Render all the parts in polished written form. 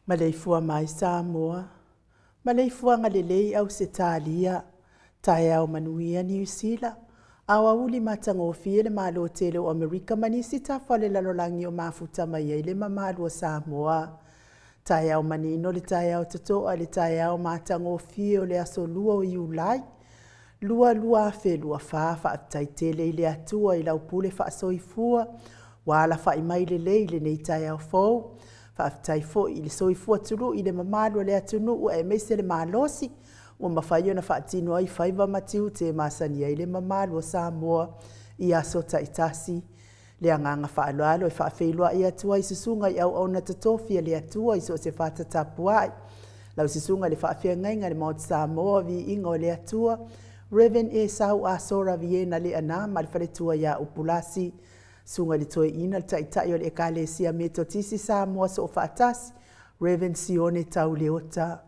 Maleifua mai Samoa, maleifua ngalelei au se talia, tae au manuia New Zealand, awa uli matangofie le malo tele o Amerika manisi ta fale lalolangi o mafuta mai ele mamalu o Samoa. Tae au manino le tae au tatoa le tae au matangofie o le aso lua o Iulai, lua fe lua fa taitele ile atua ila upule fa soifua, wala fa imaile leile nei tae au fau, faafetai foʻi i le soifua tulu i le mamalu o le atunuu e maise le malosi ua mafai ona faatino ai faiva matiu te masani ai le mamalu o Samoa i aso taʻitasi le agaga faaloalo e faafeiloaʻi atua i susuga i auauna totofi a le atua i so o se fatatapuaʻi lau susuga le faafeagaiga le maoti Samoa viiga o le atua Reverend Esau Asora Viena le ana ma le faletua iā upulasi sunga le toe ina le taʻitaʻi o le ekalesia metotisi Samoa so o faatasi Reverend Sione Tauleota.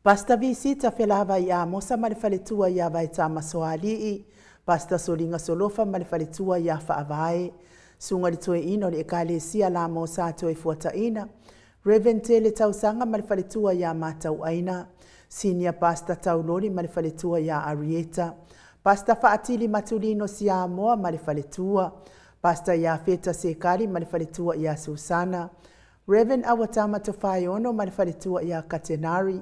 Pasta visita felava i amosa ma le faletua ia vai tamasoalii, pasta solinga solofa ma le faletua ia faavae, sunga le toe ina o le ekalesia la mo sa toe fuataina, Reverend Tele Tausanga ma le faletua ia matauaina, Senior Pasta Taulori ma le faletua ia Arieta, Pasta Faatili Matulino Siamoa ma le faletua, Pasta ia Feta Sekali ma le faletua ia Susana, Reverend Awatama Tofaiono ma le faletua ia Katenari,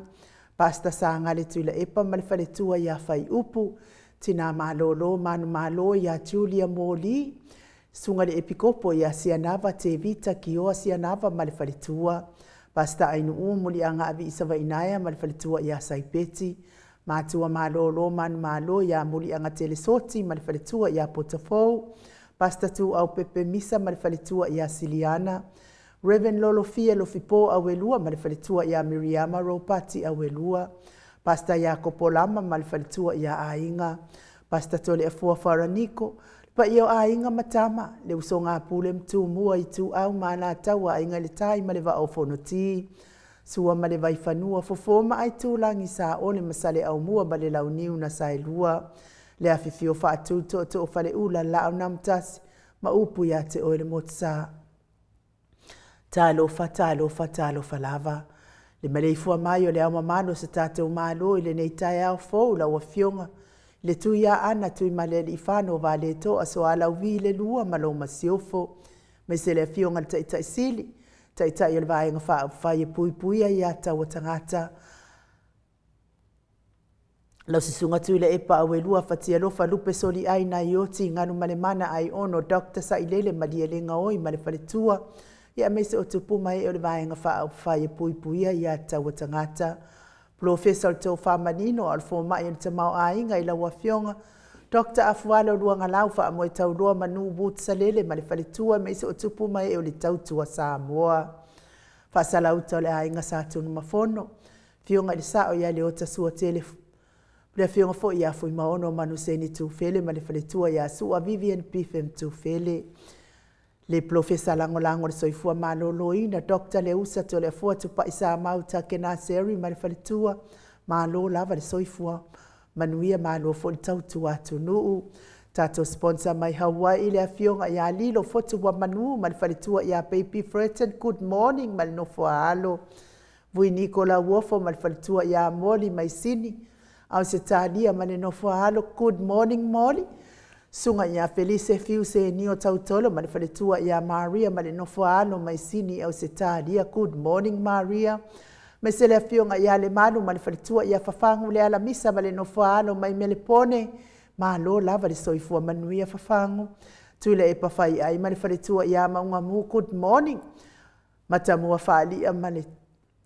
Pasta Sangale Tuila Epa ma le faletua ia Fai Upu, Tina Malolo Manu Malo ia Julia Moli, Sunga le Epikopo ia Sianava Te Vita Kioa Sianava ma le faletua, Pasta Ainu Umuli Anga Avi Isava Inaya ma le faletua ia Saipeti, Matua Malolo Manu Malo ia Muli Anga Telesoti ma le faletua ia Potafou, Pasta Tu au Pepe Misa ma le faletua ia Siliana, Reverend Lolo Fia Lofipo Awelua ma le faletua ia Miriama Ropati Awelua, Pasta ia Kopolama ma le faletua ia Ainga, Pasta Tole Afua Faraniko, pa ia Ainga Matama, le usonga pule mtu mua i tu au mana taua Ainga le tai ma le va ofonoti, sua ma le vai fanua fofoma ai tūlangi sa ole masale au mua ma le launiu na sailua, le afifio faatu to fale ula lao namtasi, ma upu ya te oele motsa. Talo fa lava. Le maleifua mai o le au mamano sa tate umalo i le neitai au fau la ua fionga. Le tui a ana tui male li fano va le to aso ala uvi le lua malo masiofo. Me se le fionga le taitai sili. Taitai o le vaenga fai pui ai ata o tangata. Lau sisunga tui le epa awe lua fatia lofa lupe soli ai na ioti nganu male mana ai ono Dr. Sailele madia le ngaoi male faletua. Ia mese o tupu mai o le vaenga fai pui ai ata o tangata. Professor Tau Whamanino al fo mai o te mau ainga i laua fionga. Dr. Afualo luanga lau wha amoe tau loa manu wut salele ma le faletua mese o tupu mai o le tautua Samoa. Whasala uta o le ainga sa tunu mafono. Fionga i sao ia le ota sua tele. Le fionga fo ia fui maono manu seni tu fele ma le faletua ia sua Vivian Pifem tu fele. Le profesa lango le soifua malolo ina Dr. Leusa to le fua tupa isa mauta kena seri ma le faletua malo lava le soifua manuia malo fo le tautua tunuu. Tato sponsor mai Hawaii le afionga ia lilo fotu wa manu ma le faletua ia Baby Fretton good morning ma le nofo alo. Vui Nicola Wofo ma le faletua ia Moli mai sini. Au se talia ma le nofo alo good morning Moli. Sunga ia Felice Fiu se nio tautolo ma le faletua ia Maria ma le nofo alo mai sini au se talia good morning Maria. Me se le afionga ia le manu ma le faletua ia fafangu le ala misa ma le nofo alo mai melepone. Ma lo lava le soifua manuia fafangu. Tuile e pawhai ai ma le faletua ia maunga mu good morning. Matamua whaalia ma le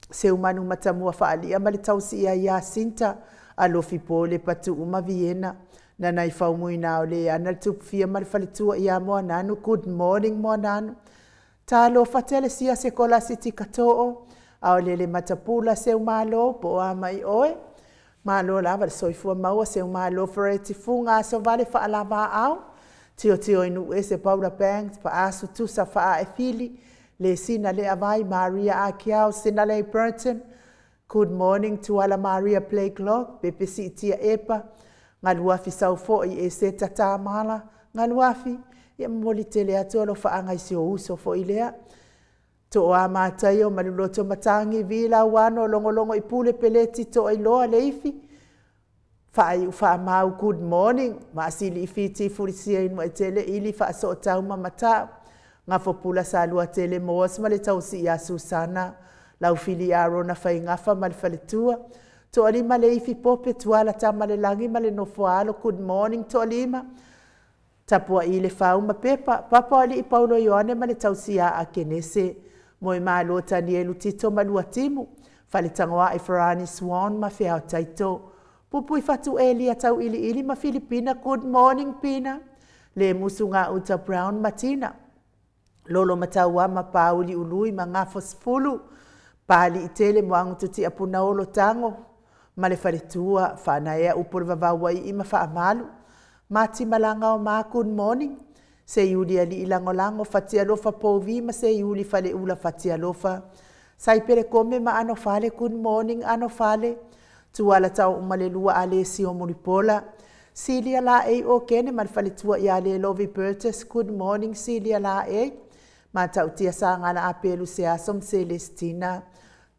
seumanu matamua whaalia ma le tausi ia Sinta. Alofi po le patu uma Viena. Na nai whaumui nao le ana tupfia ma le faletua ia moa nanu. Good morning moa nanu. Talo fatele sia se kola siti katoo. Ao lele matapula seu malo po a mai oe. Malo lava le soifua maua seu malo fareti funga so vale fa alava au. Tio inu ese Paula Banks pa asu tusa fa e fili. Le sina le avai Maria Akiao sina le Burton. Good morning to ala Maria Play Clock. Bepesi tia epa. Ngaluafi sau fo i e se tata mala. Ngaluafi. Ia moli tele atolo fa angai si o uso fo ilea. To a mātai o maluloto matangi vila wano longo i pule peleti to i loa leifi. Wha mau good morning. Maasili i fiti furisia inu i tele ili wha so tau mamata. Ngā whapula sa lua tele moas ma le tausi i a Susana. Lau fili aro na whai ngafa ma le whaletua. To alima le ifi pope tuala ta ma le langi ma le nofoalo good morning to alima. Tapua i le whau ma pepa. Papa ali i Paulo Ioane ma le tausi a kenese. Moi malo tani elu tito ma lua timu. Whale tangoa i Ferrani Swan ma whiao taito. Pupui fatu Elia tau ili ma Filipina. Good morning Pina. Le musunga uta Brown Martina. Lolo mataua ma pauli ului ma ngafos fulu. Pali i tele moangu tuti apuna olo tango. Ma le whaletua whanaya upur vavawai i ma whaamalu. Mati malanga o ma good morning. Se yuli ali ilangolango fatia lofa povi ma se yuli fale ula fatia lofa. Sai pere kome ma ano fale good morning ano fale. Tuala tau umalelua ale si o muripola. Silia la e o kene man fale tua i ale Lovi Burgess. Good morning Silia la e. Ma tau tia sa ngana apelu se asom Celestina.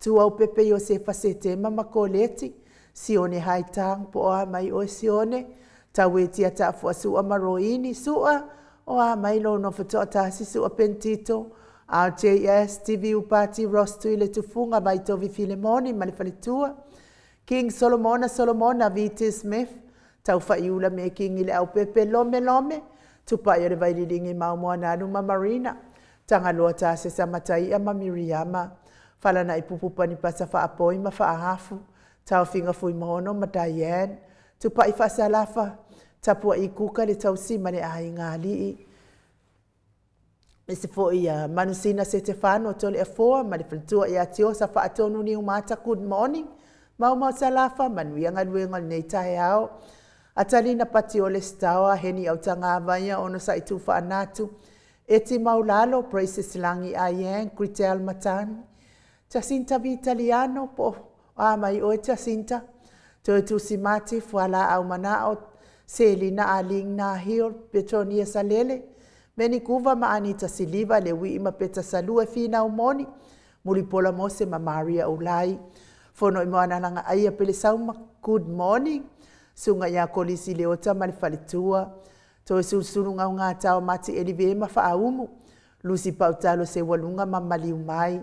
Tua upepe yo se fasetema ma koleti. Sione haitang po a mai o sione. Tau e tia ta fuasu a maroini sua. O a mai lo no fatoa tasi sua pentito. RJS TV upati rostu ile tufunga mai tovi Filemoni malifalitua. King Solomona Viti Smith. Tau whaiula me king ile au pepe lome. Tupa yore vaililingi maumua nanu ma Marina. Tanga loa tase sa matai a ma Miriama. Fala na ipupupa ni pasa wha apoi ma wha ahafu. Tau finga fui mono ma Diane. Tupa i wha salafa. Tapua i kuka le tau si mane ahi ngā lii. Mese fo i manusina Stefano tole e foa. Mane whantua i atio sa wha atonu ni umata good morning. Mau salafa manuianga luenga nei tahe ao. Atalina pati o le stawa heni au tanga avaya ono sa itu wha anatu. Eti maulalo Praises Langi Ayang Critel Matani. Jacinta Vitaliano po mai o Jacinta. Toi tu simati fuala au manao. Selina Aling na Hill Petronia Salele. Meni kuva ma Anita Siliva le wi ima peta salua fina umoni. Mulipola mose ma Maria Ulai. Fono i moana langa aia pele sauma. Good morning. Sunga ya kolisi leota malifalitua. Toi susununga unga tau mati elive ma faumu. Lusi pautalo se walunga ma maliumai.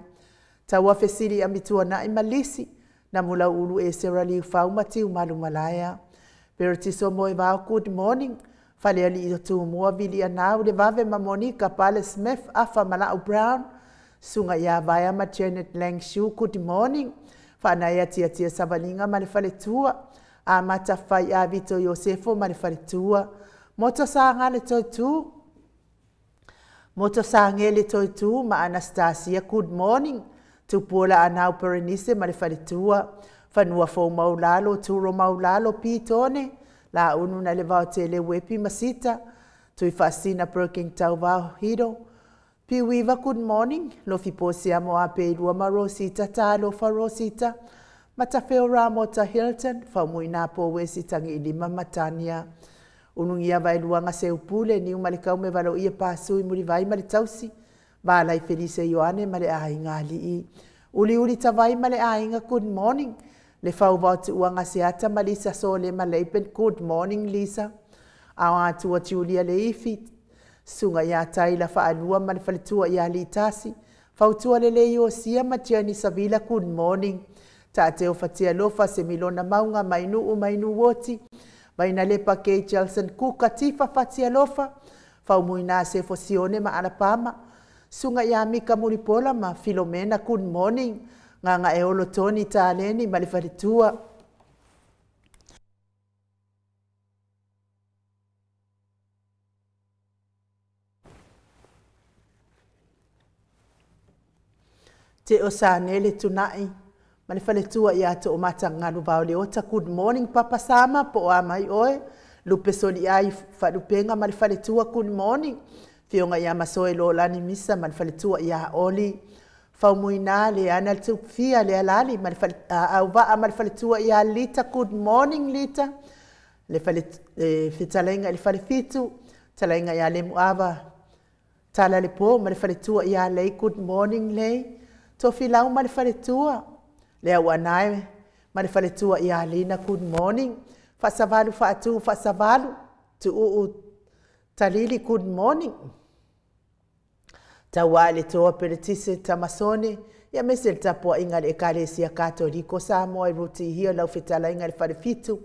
Tawa fesili amitua na imalisi. Na mula ulu e serali faumati umalumalaya. Pertiso moi vau good morning. Fale ali tu mua vili anau de vave ma Monica Pale Smith afa Malau Brown. Sunga ya vaya ma Janet Langshu good morning. Fana ya tia savalinga malifale tua. Amata fai a Vito Yosefo malifale tua. Moto sanga le toi tu. Moto sanga le toi tu ma Anastasia good morning. Tupola anau Perenice malifale tua. Fanua fo maulalo, turo maulalo pitone. La unu na le vau tele wepi masita. Tui fasina perking tau vau hiro. Piwiva good morning. Lofi posi amo a peilua ma Rosita ta lofa Rosita. Matafeo ramo ta Hilton. Faumuina po wesi tangi ilima matania. Unungia vai luanga se upule ni umalikau me valo ia pasui muri vai malitausi. Balai Felice Ioane male ahinga li. Uli tawai male ahinga good morning. Le fau vautu uanga seata ma Lisa Sole ma leipen good morning Lisa. Awa atua Julia Leifi. Sunga ya taila fa alua ma le faletua ia litasi. Fautua le leio sia ma Jenny Savila good morning. Tateo fatia lofa se milona maunga mainu woti. Vaina lepa kei Jelson kuka tifa fatia lofa. Faumuina se fosione ma Alabama. Sunga ya mika muripola ma Filomena good morning. Nga e olo toni taleni malifaritua. Te osanele tunai. Malifaritua ya to omata nganu vaole ota good morning papa sama po amai oe. Lupe soli ai fadupenga malifaritua good morning. Fionga ya masoe lo lani misa malifaritua ya oli. Faumuina le ana tupfia le alali au va malifalitua ia Lita good morning Lita le fitalenga le falifitu talenga ya le muava Tala le po ma le whaletua ia lei, good morning lei. Tofi lau ma le whaletua. Lea wanai ma le whaletua ia lina, good morning. Whasavalu whaatu, whasavalu. Tu uu talili, good morning. Ta wale toa peretise tamasone. Ia mese le tapua inga le ekalesia katoliko sa moa i ruti hia lau fetala inga le whalefitu.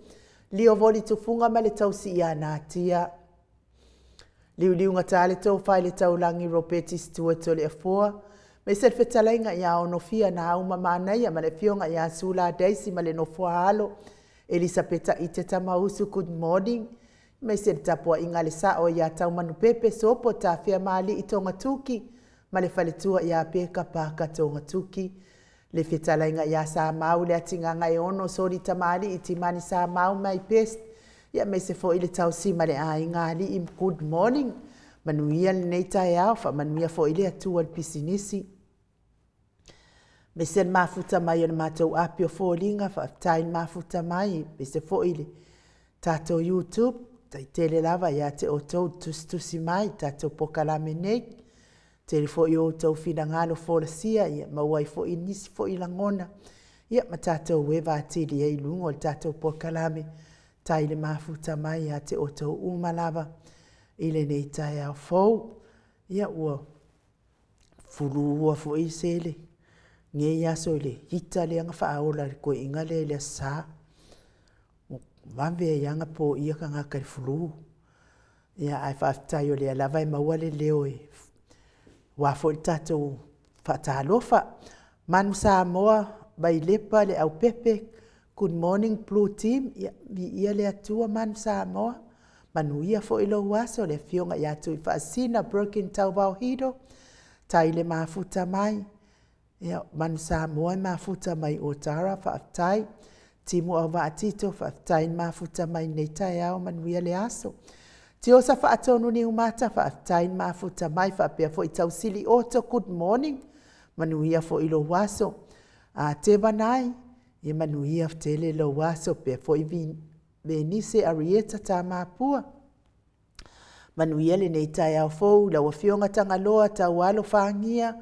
Lio voli tufunga ma le tausi ia nātia. Liu ngata le tau whai le tau langi ropetis tueto le afua. Me se fetala inga ia ono fia na auma maanai ma le fionga ia sula daisi ma le nofua halo. Elisabeta ite tamausu, good morning. Me se tapua inga le sao ia tau manu pepe sopo ta fia mali i tonga tuki. Ma le whaletua ia peka paka tonga tuki. Le fetala inga ia sa mau le atinganga e ono sori tamali i timani sa mau mai pest. Ia me se fo ile tau si ma le a inga ali im good morning. Manuia le neita e au, fa manuia fo ile atua le pisinisi. Me se mafuta mai o le matou api o fo linga, fa tain mafuta mai, me se fo ile. Tato YouTube, tai tele lava ia te o tau tustusi mai, tato pokalame nei. Tele fo i o tau fina ngano fo la sia, ia mawai fo i nisi fo i langona. Ia ma tato weva atili e ilungo, tato pokalame. Tai le mafuta mai ia te o tau umalava. Ile nei tai au fau. Ia ua fulu ua fo i sele. Nge ia so le hita le anga whaaola le koe inga le sa. Wamwe ianga po ia ka ngaka le fulu. Ia ai whaftai o le alava e maua le leo e. Wafo i tatou whatalofa. Manu sa moa bai lepa le au pepe. Good morning Blue Team. Ia le atua manu sa moa. Manu ia fo ilo waso le fionga ia tu i whaasina broken tau bau hido. Tai le mafuta mai. Ia manu sa moa mafuta mai o tara whaaftai. Timu au vaatito whaaftai mafuta mai nei tai au manu ia le aso. Ti osa whaatonu ni umata whaaftai mafuta mai whaapea fo i tau sili oto good morning. Manu ia fo ilo waso. Te vanai. Ia manuia tele lo waso pe foi venise arieta ta mapua. Manuia le nei tai au fou la wafionga tanga loa ta walo whangia.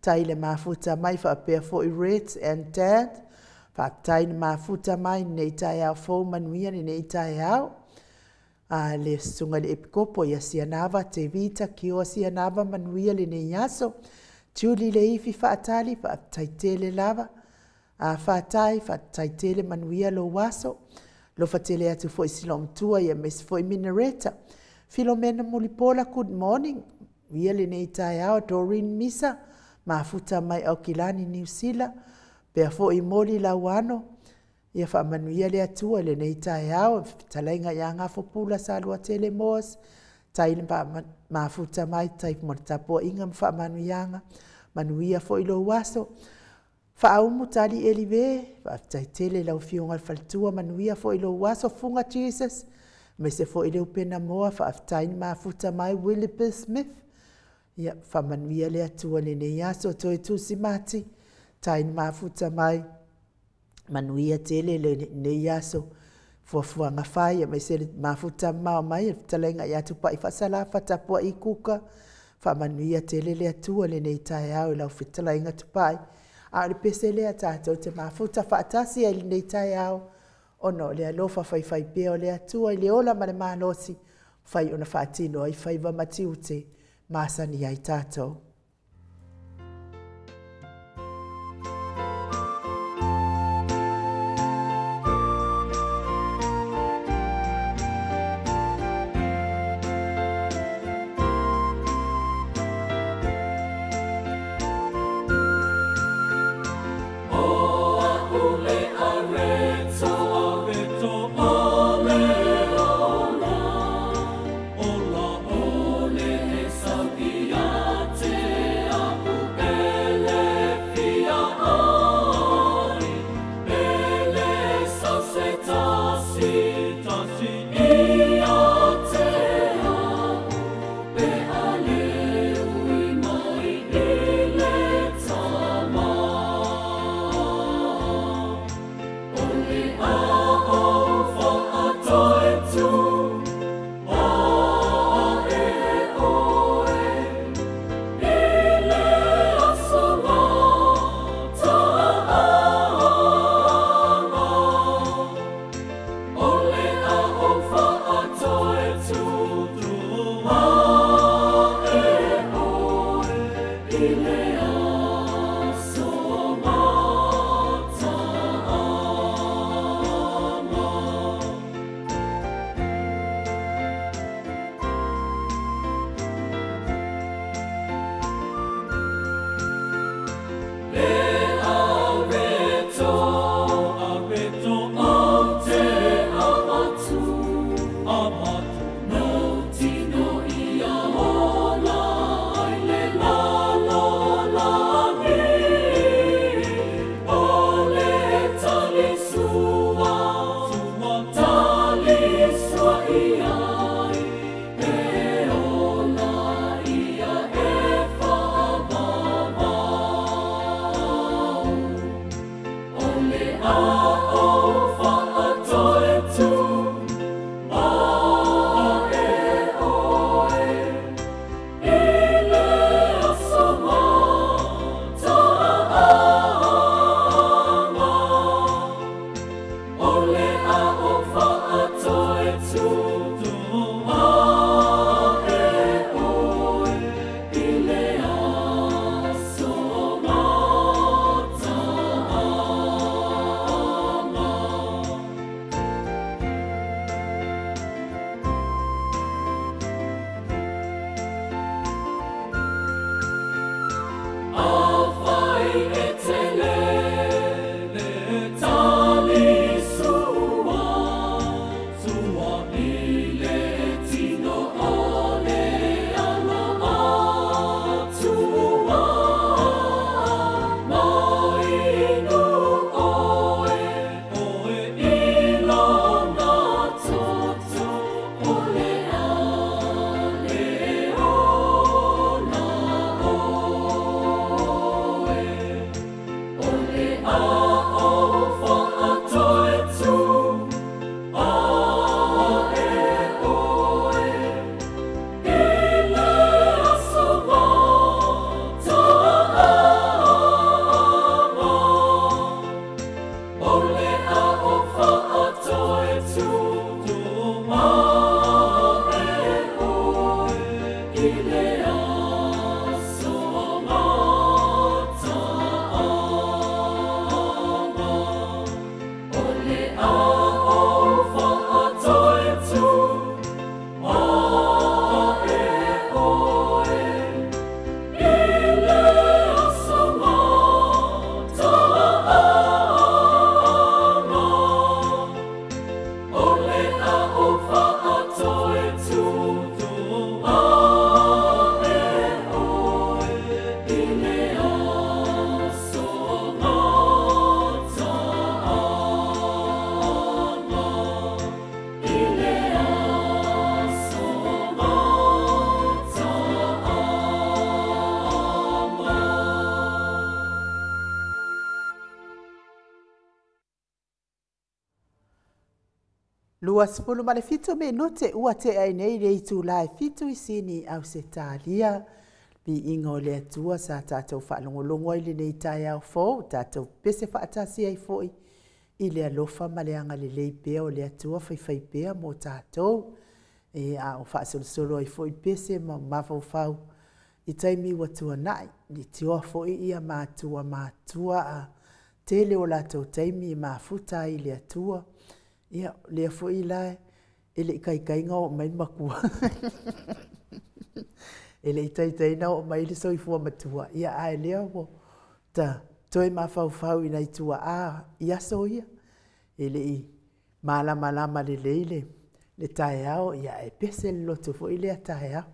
Tai le mafuta mai fa pe foi reds and tad. Fa tai le mafuta mai nei tai au fou manuia le nei tai au. Le sunga le epikopo ia sianava te vita ki o sianava manuia le nei yaso. Tuli le ifi fa atali fa tai tele lava. Whatai tele manuia lo waso. Lo fatele atu fo isilom tua ia mes fo i minareta. Filomena Mulipola, good morning. Ia le nei tai au Doreen Misa. Mafuta mai au Kilani New Zealand. Pea fo i moli la wano. Ia wha manuia le atua le nei tai au. Talainga ia ngafo pula sa lua tele moas. Tai le mafuta mai tai mortapo inga mfa manuianga. Manuia fo i lo waso. Whaaumu tali elive, whaftai tele lau fionga whaltua manuia fo ilo waso funga Jesus. Me se fo ilo pena moa whaftai mafuta mai Willie Smith. Ia whamanuia le atua le ne yaso toi tusi mati. Tai mafuta mai manuia tele le ne yaso. Fuafuanga whai, me se mafuta mao mai, talenga ia tupa i whasala whatapua i kuka. Whamanuia tele le atua le ne tai au lau whitalainga tupai. A le pese lea tātou te mafuta whaatasi ai nei tai au. Ono le alofa whai peo le atua i le ola ma le mahalosi. Whai ona whaatino ai whai wamatiu te masani ai tātou. Ola ole e sabia te Lua sepulu male fitu me note ua te ai nei le itu lai fitu I sini au se talia. Pi ingo le atua sa tātou whaalongolongo I le nei tai au fō, tātou pese whaatasi ai fōi. I le alofa maleanga le lei pea o le atua whaiwhai pea mo tātou. E a o whaasolosolo ai fōi pese ma mawau whau. I taimi watua nai, ni tioa fōi ia mātua a tele o lātou taimi ma futa I le atua. Ia, lea fōi lai, ele I kai ngā o mai makua. Ele I taitaina o mai le soifua matua. Ia ae lea wo, ta toi mawhau I nei tua a ia soia. Ele I malama le leile, le tae ao, ia e pese le loto fōi lea tae ao.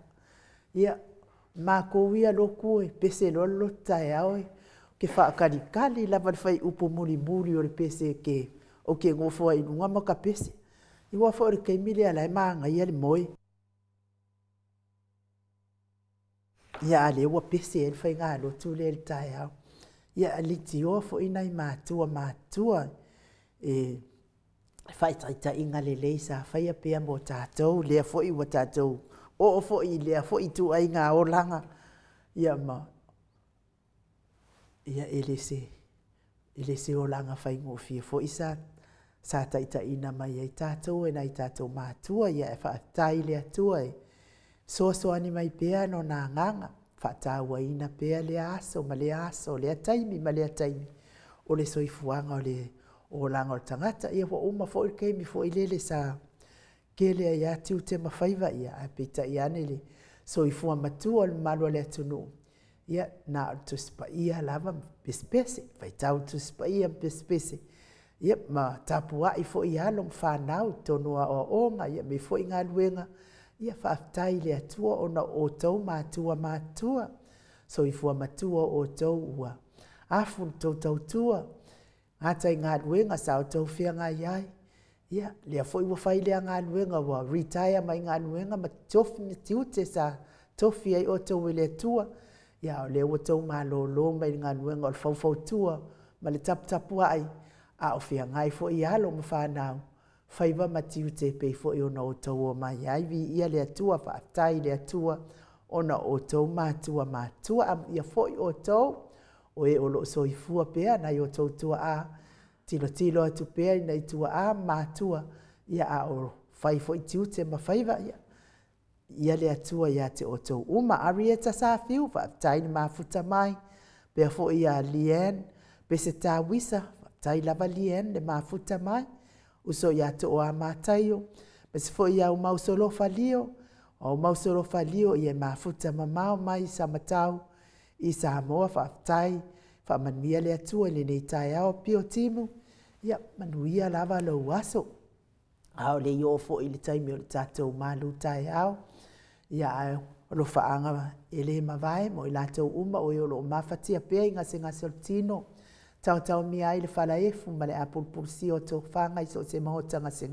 Ia, mā kōwia loku e pese lolo tae ao e, ke whaakarikali lava le whai upo muri o le pese ke o ke ngofo ai nunga maka pese. I wa fo ke mile ala manga ia le moi. Ia ale wa pese el fai ngā lo tu le tai au. Ia ali ti o fo ina I mātua. E fai taita inga le leisa fai a pea mo tātou lea fo I wa tātou. O fo I lea fo I tu ai ngā o langa. Ia ma. Ia ele se o langa fai ngofia fo I sa taita ina mai ai tātou e nai tātou mātua ia e whaatai le atua e. So ani mai pea no nā nganga. Whaataua ina pea le aso, ma le aso, le ataimi, ma le ataimi. O le soifuanga o langa o tangata. Ia wa uma fo I keimi fo I lele sa kele ai atu te mawhaiva ia. A pita I ane le soifua matua le malua le atunu. Ia na tu spa ia lava pespese. Vai tau tu spa ia pespese. Ia ma tapua I fo I along whanau tonua o onga. Ia me fo I ngā luenga. Ia whaatai le atua o na o tau mātua. Soifua matua o tau ua. Afu tau tua. Ngātai ngā luenga sa o tau whia ngā iai. Ia lea fo I wafai lea ngā luenga wa retire mai ngā luenga ma tofi ni tiute sa tofi ai o tau le atua. Ia o lea o tau mā lo mai ngā luenga o le fau tua. Ma le tapua ai. a o fia ngai fo i alo ma whanau. Whaiva matiu te pei fo i ona o tau o mai ai vi ia le atua whaatai le atua ona o tau mātua am ia fo i o tau o e o lo soifua pea na i o tau tua a tilo atu pea i nei tua a mātua ia a o whai fo i tiu te ma whaiva ia le atua ia te o tau uma Arieta sa fiu whaatai ni mafuta mai pea fo i a Lien pe se tā wisa whaatai lava Lien le mafuta mai uso ia te o a mātaio pe se fo i a o mausolofa lio o mausolofa lio i e mafuta mamao mai sa matau i sa moa whaatai whaamanuia le atua le nei tai ao pio timu ia manuia lava lo waso ao le i ofo i le taimi o le tātou malu tai ao ia ai lo faanga ele mavae mo i lātou uma o i o lo mafatia pea i ngase o tino tau mi ai le whala efu ma le apulpulsi o tō whanga i so se mahota ngase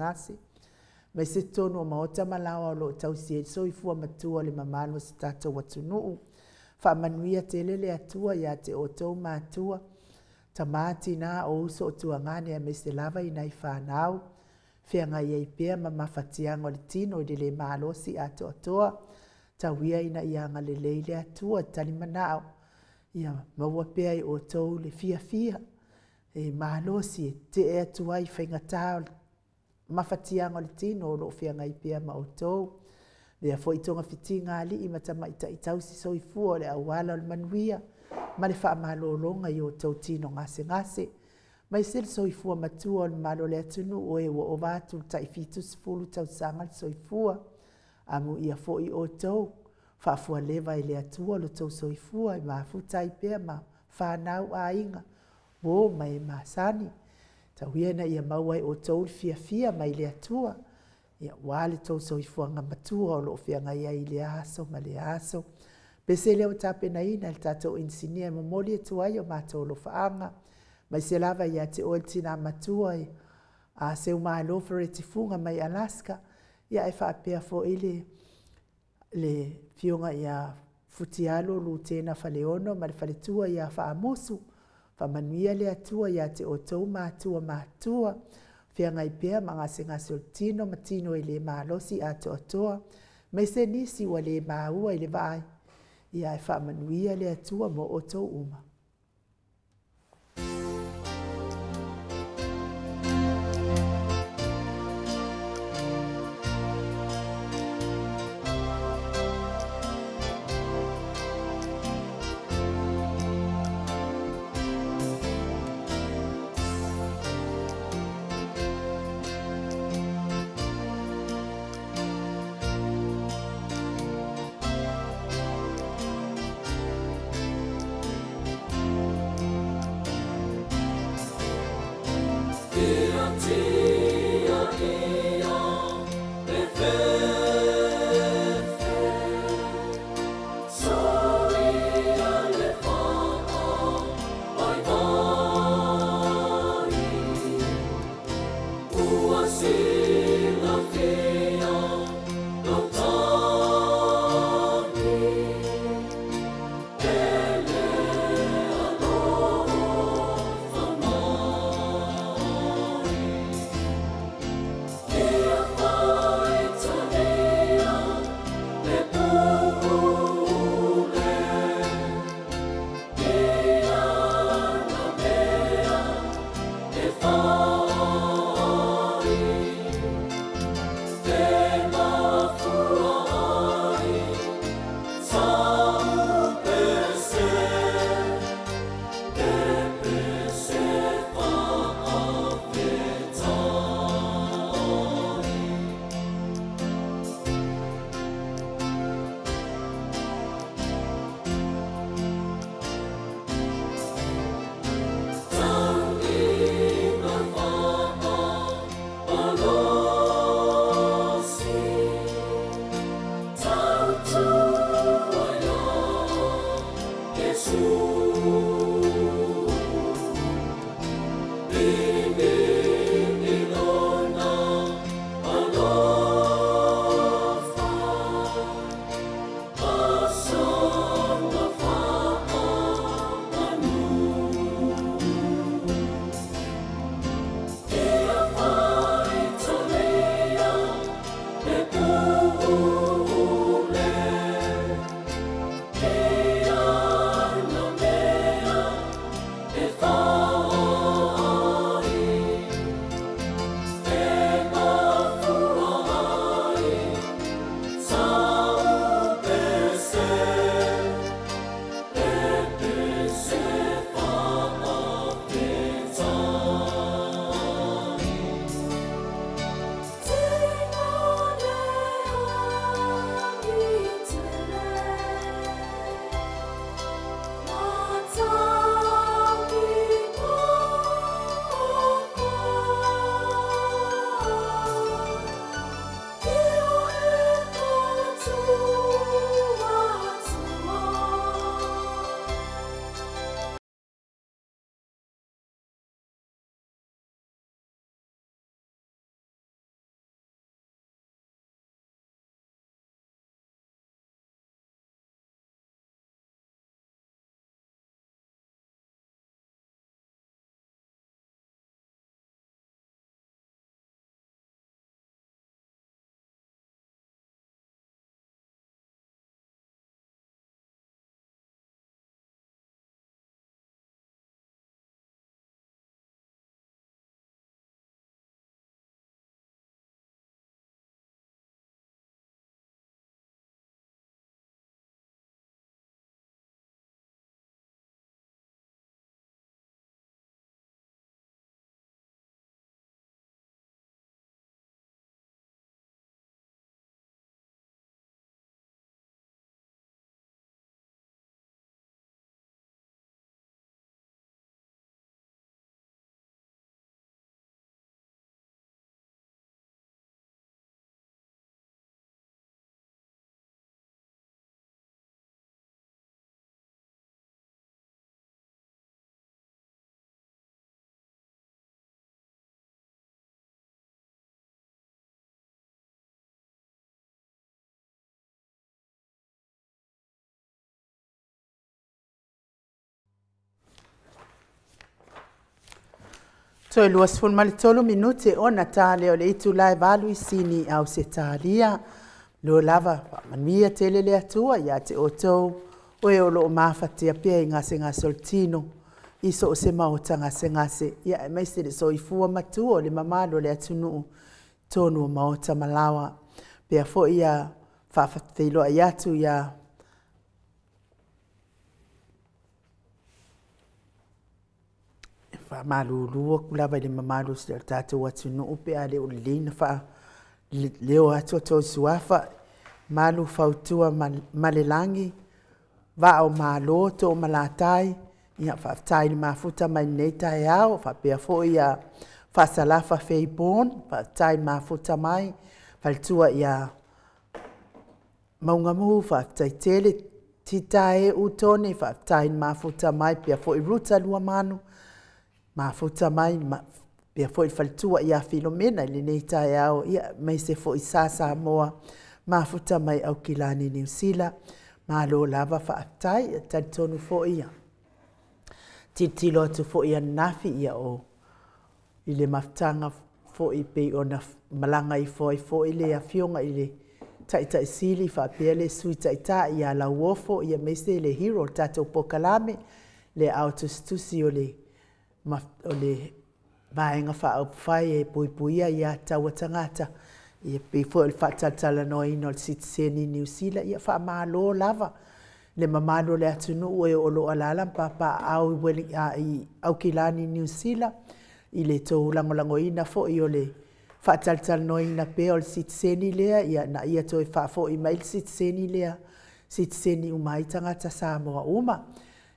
mai se tono o mahota malawa o lo tau si e soifua matua le mamalo se tātou watunuu whaamanuia te lele atua ia te o tō mātua tamati nā o uso o tua ngane a me se lava i nei whanau whianga iei pea ma mawhatianga o le tino i le mahalosi a toa toa tauia ina ianga le leile atua tali manao ia maua pea i o tau le fia e mahalosi te e atua i whaingatao mawhatianga o le tino o lo whianga i pea ma o tau Lea fo i tonga fitinga ali i matama i tausi soifua o le awala o le manuia ma le wha malolonga i o tau tino ngase mai sel soifua matua o le malo le atunu o e o vatu tai fitus fulu tau sanga le soifua amu ia fo i o tau whaafua lewa i le atua lo tau soifua i mafuta i pea ma whanau a inga o mai masani tau hiena ia mauai o tau fia mai le atua ia wale tau soifua nga matua o lo fianga ia i le aso ma le aso pese leo tape na ina le tatou insinia momoli e tuai o mātou lo faanga mai se lava ia te oetina matua i a se umalofa re tifunga mai Alaska ia e whaapea fo ile le fionga ia futialo lutena faleono ma le faletua ia whaamosu whamanuia le atua ia te o tau mātua Whianga i pea mga se tino matino i le malosi a toa mai se nisi wa le maua i le vai ia e whaamanuia le atua mo o tau uma. Toi luas fun mali tolu minute ona tale o le itu lai valu I sini au se talia. Lo lava mania tele le atua ia te otou. Oe o lo mafatia pia I ngase soltino. Iso o se maota ngase. Ia e meise le so ifua matua o le mamalo le atunu. Tonu o maota malawa. Pea fo ia whawhateiloa I atu ia malulua kulava le mamalu se tatou atu no upe ale o leina fa leo atu to suafa malu fautua malelangi va o malo to malatai ia fa tai mafuta mai neta yao fa pe fo ia fa salafa feibon fa tai mafuta mai faltua ia maungamu fa tai tele titae utone fa tai mafuta mai pe fo I ruta lua manu mafuta mai pia foi faltua ia Filomena le nei tai au ia mai se foi sasa moa mafuta mai au kilani New Zealand malo lava fa tai tonu foi ia titilo tu foi ia nafi ia o ile maftanga foi pe ona malanga I foi ile afionga ile tai sili fa pele sui tai ia la wofo ia mai se le hero tato pokalame le autostusi ole ole vaenga fa au fai e puipuia ia taua tangata ia pe fo il fatatala no ino citizen New Zealand ia fa malo lava le mamalo le atunu e o lo alala papa au weli I au kilani New Zealand I le to lango ina fo I ole fatatala no ina pe o citizen lea ia na ia to fa fo I mail citizen lea citizen umai tangata Samoa uma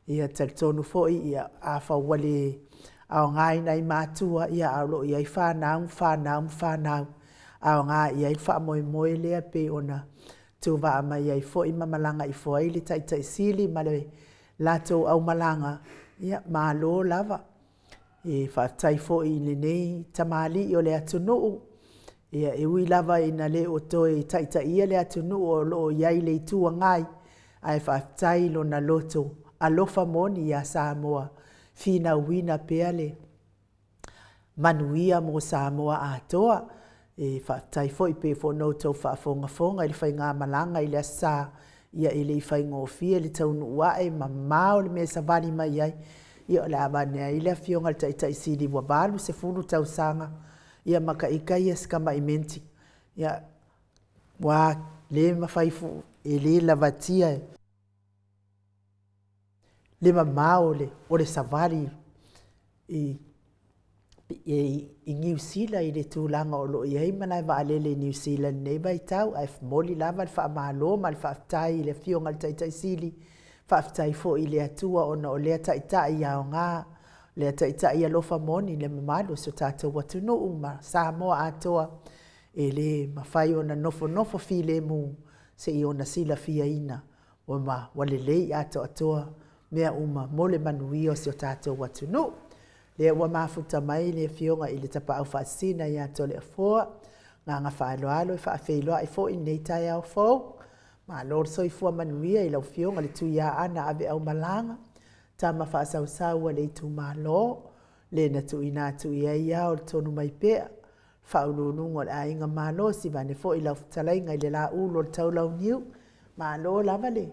ia tonu fo ia afa wale au ngai nei matua ia au lo ia whanau au ngā ia I wha moe lea pe ona tu wa ama ia I fo I mamalanga I fo I le tai sili male lato au malanga ia malo lava e wha tai fo I le nei tamali I o le atunu ia e ui lava ina le o toi tai ia le atunu o lo iai le tua ngai ai wha tai lo na loto alofa moni ia Samoa fina wina peale manuia mo Samoa atoa e fa tai foi pe fo no to fa fonga I fai ngā malanga I le sa ia I le fai ngofia le taunu wa e mamao le me savani mai ai ia la bane I le fionga tai sidi wa balu se fulu tau sanga ia maka ikai skama imenti ia wa le mafai fu e le lavatia le mamao le o le savali I New Zealand I le tūlanga o lo I heimana wa alele New Zealand nei vai tau ai moli lava le wha malo ma le whaftai I le fionga le tai sili whaftai fo I le atua ona o lea tai au ngā lea tai alofa moni le mamalo so tātou watunu uma Samoa atoa e le mawhai ona nofo file mu se I ona sila fia ina o ma walelei atoa mea uma mole manui o se o tātou watunu. Le ua mafuta mai le fionga I le tapa au whaasina ia tole a fua. Ngā whaaloalo I whaafeiloa I fo I nei tai au fau. Ma lor so I fua manuia I lau fionga le tu ia ana ave au malanga. Ta ma whaasausaua le tu malo. Le na tu ina tu ia ia o tonu mai pea. Whaulunungo le ainga malo si vane fo I lau futalainga I le la ulo le tau lau niu. Ma lo lava le.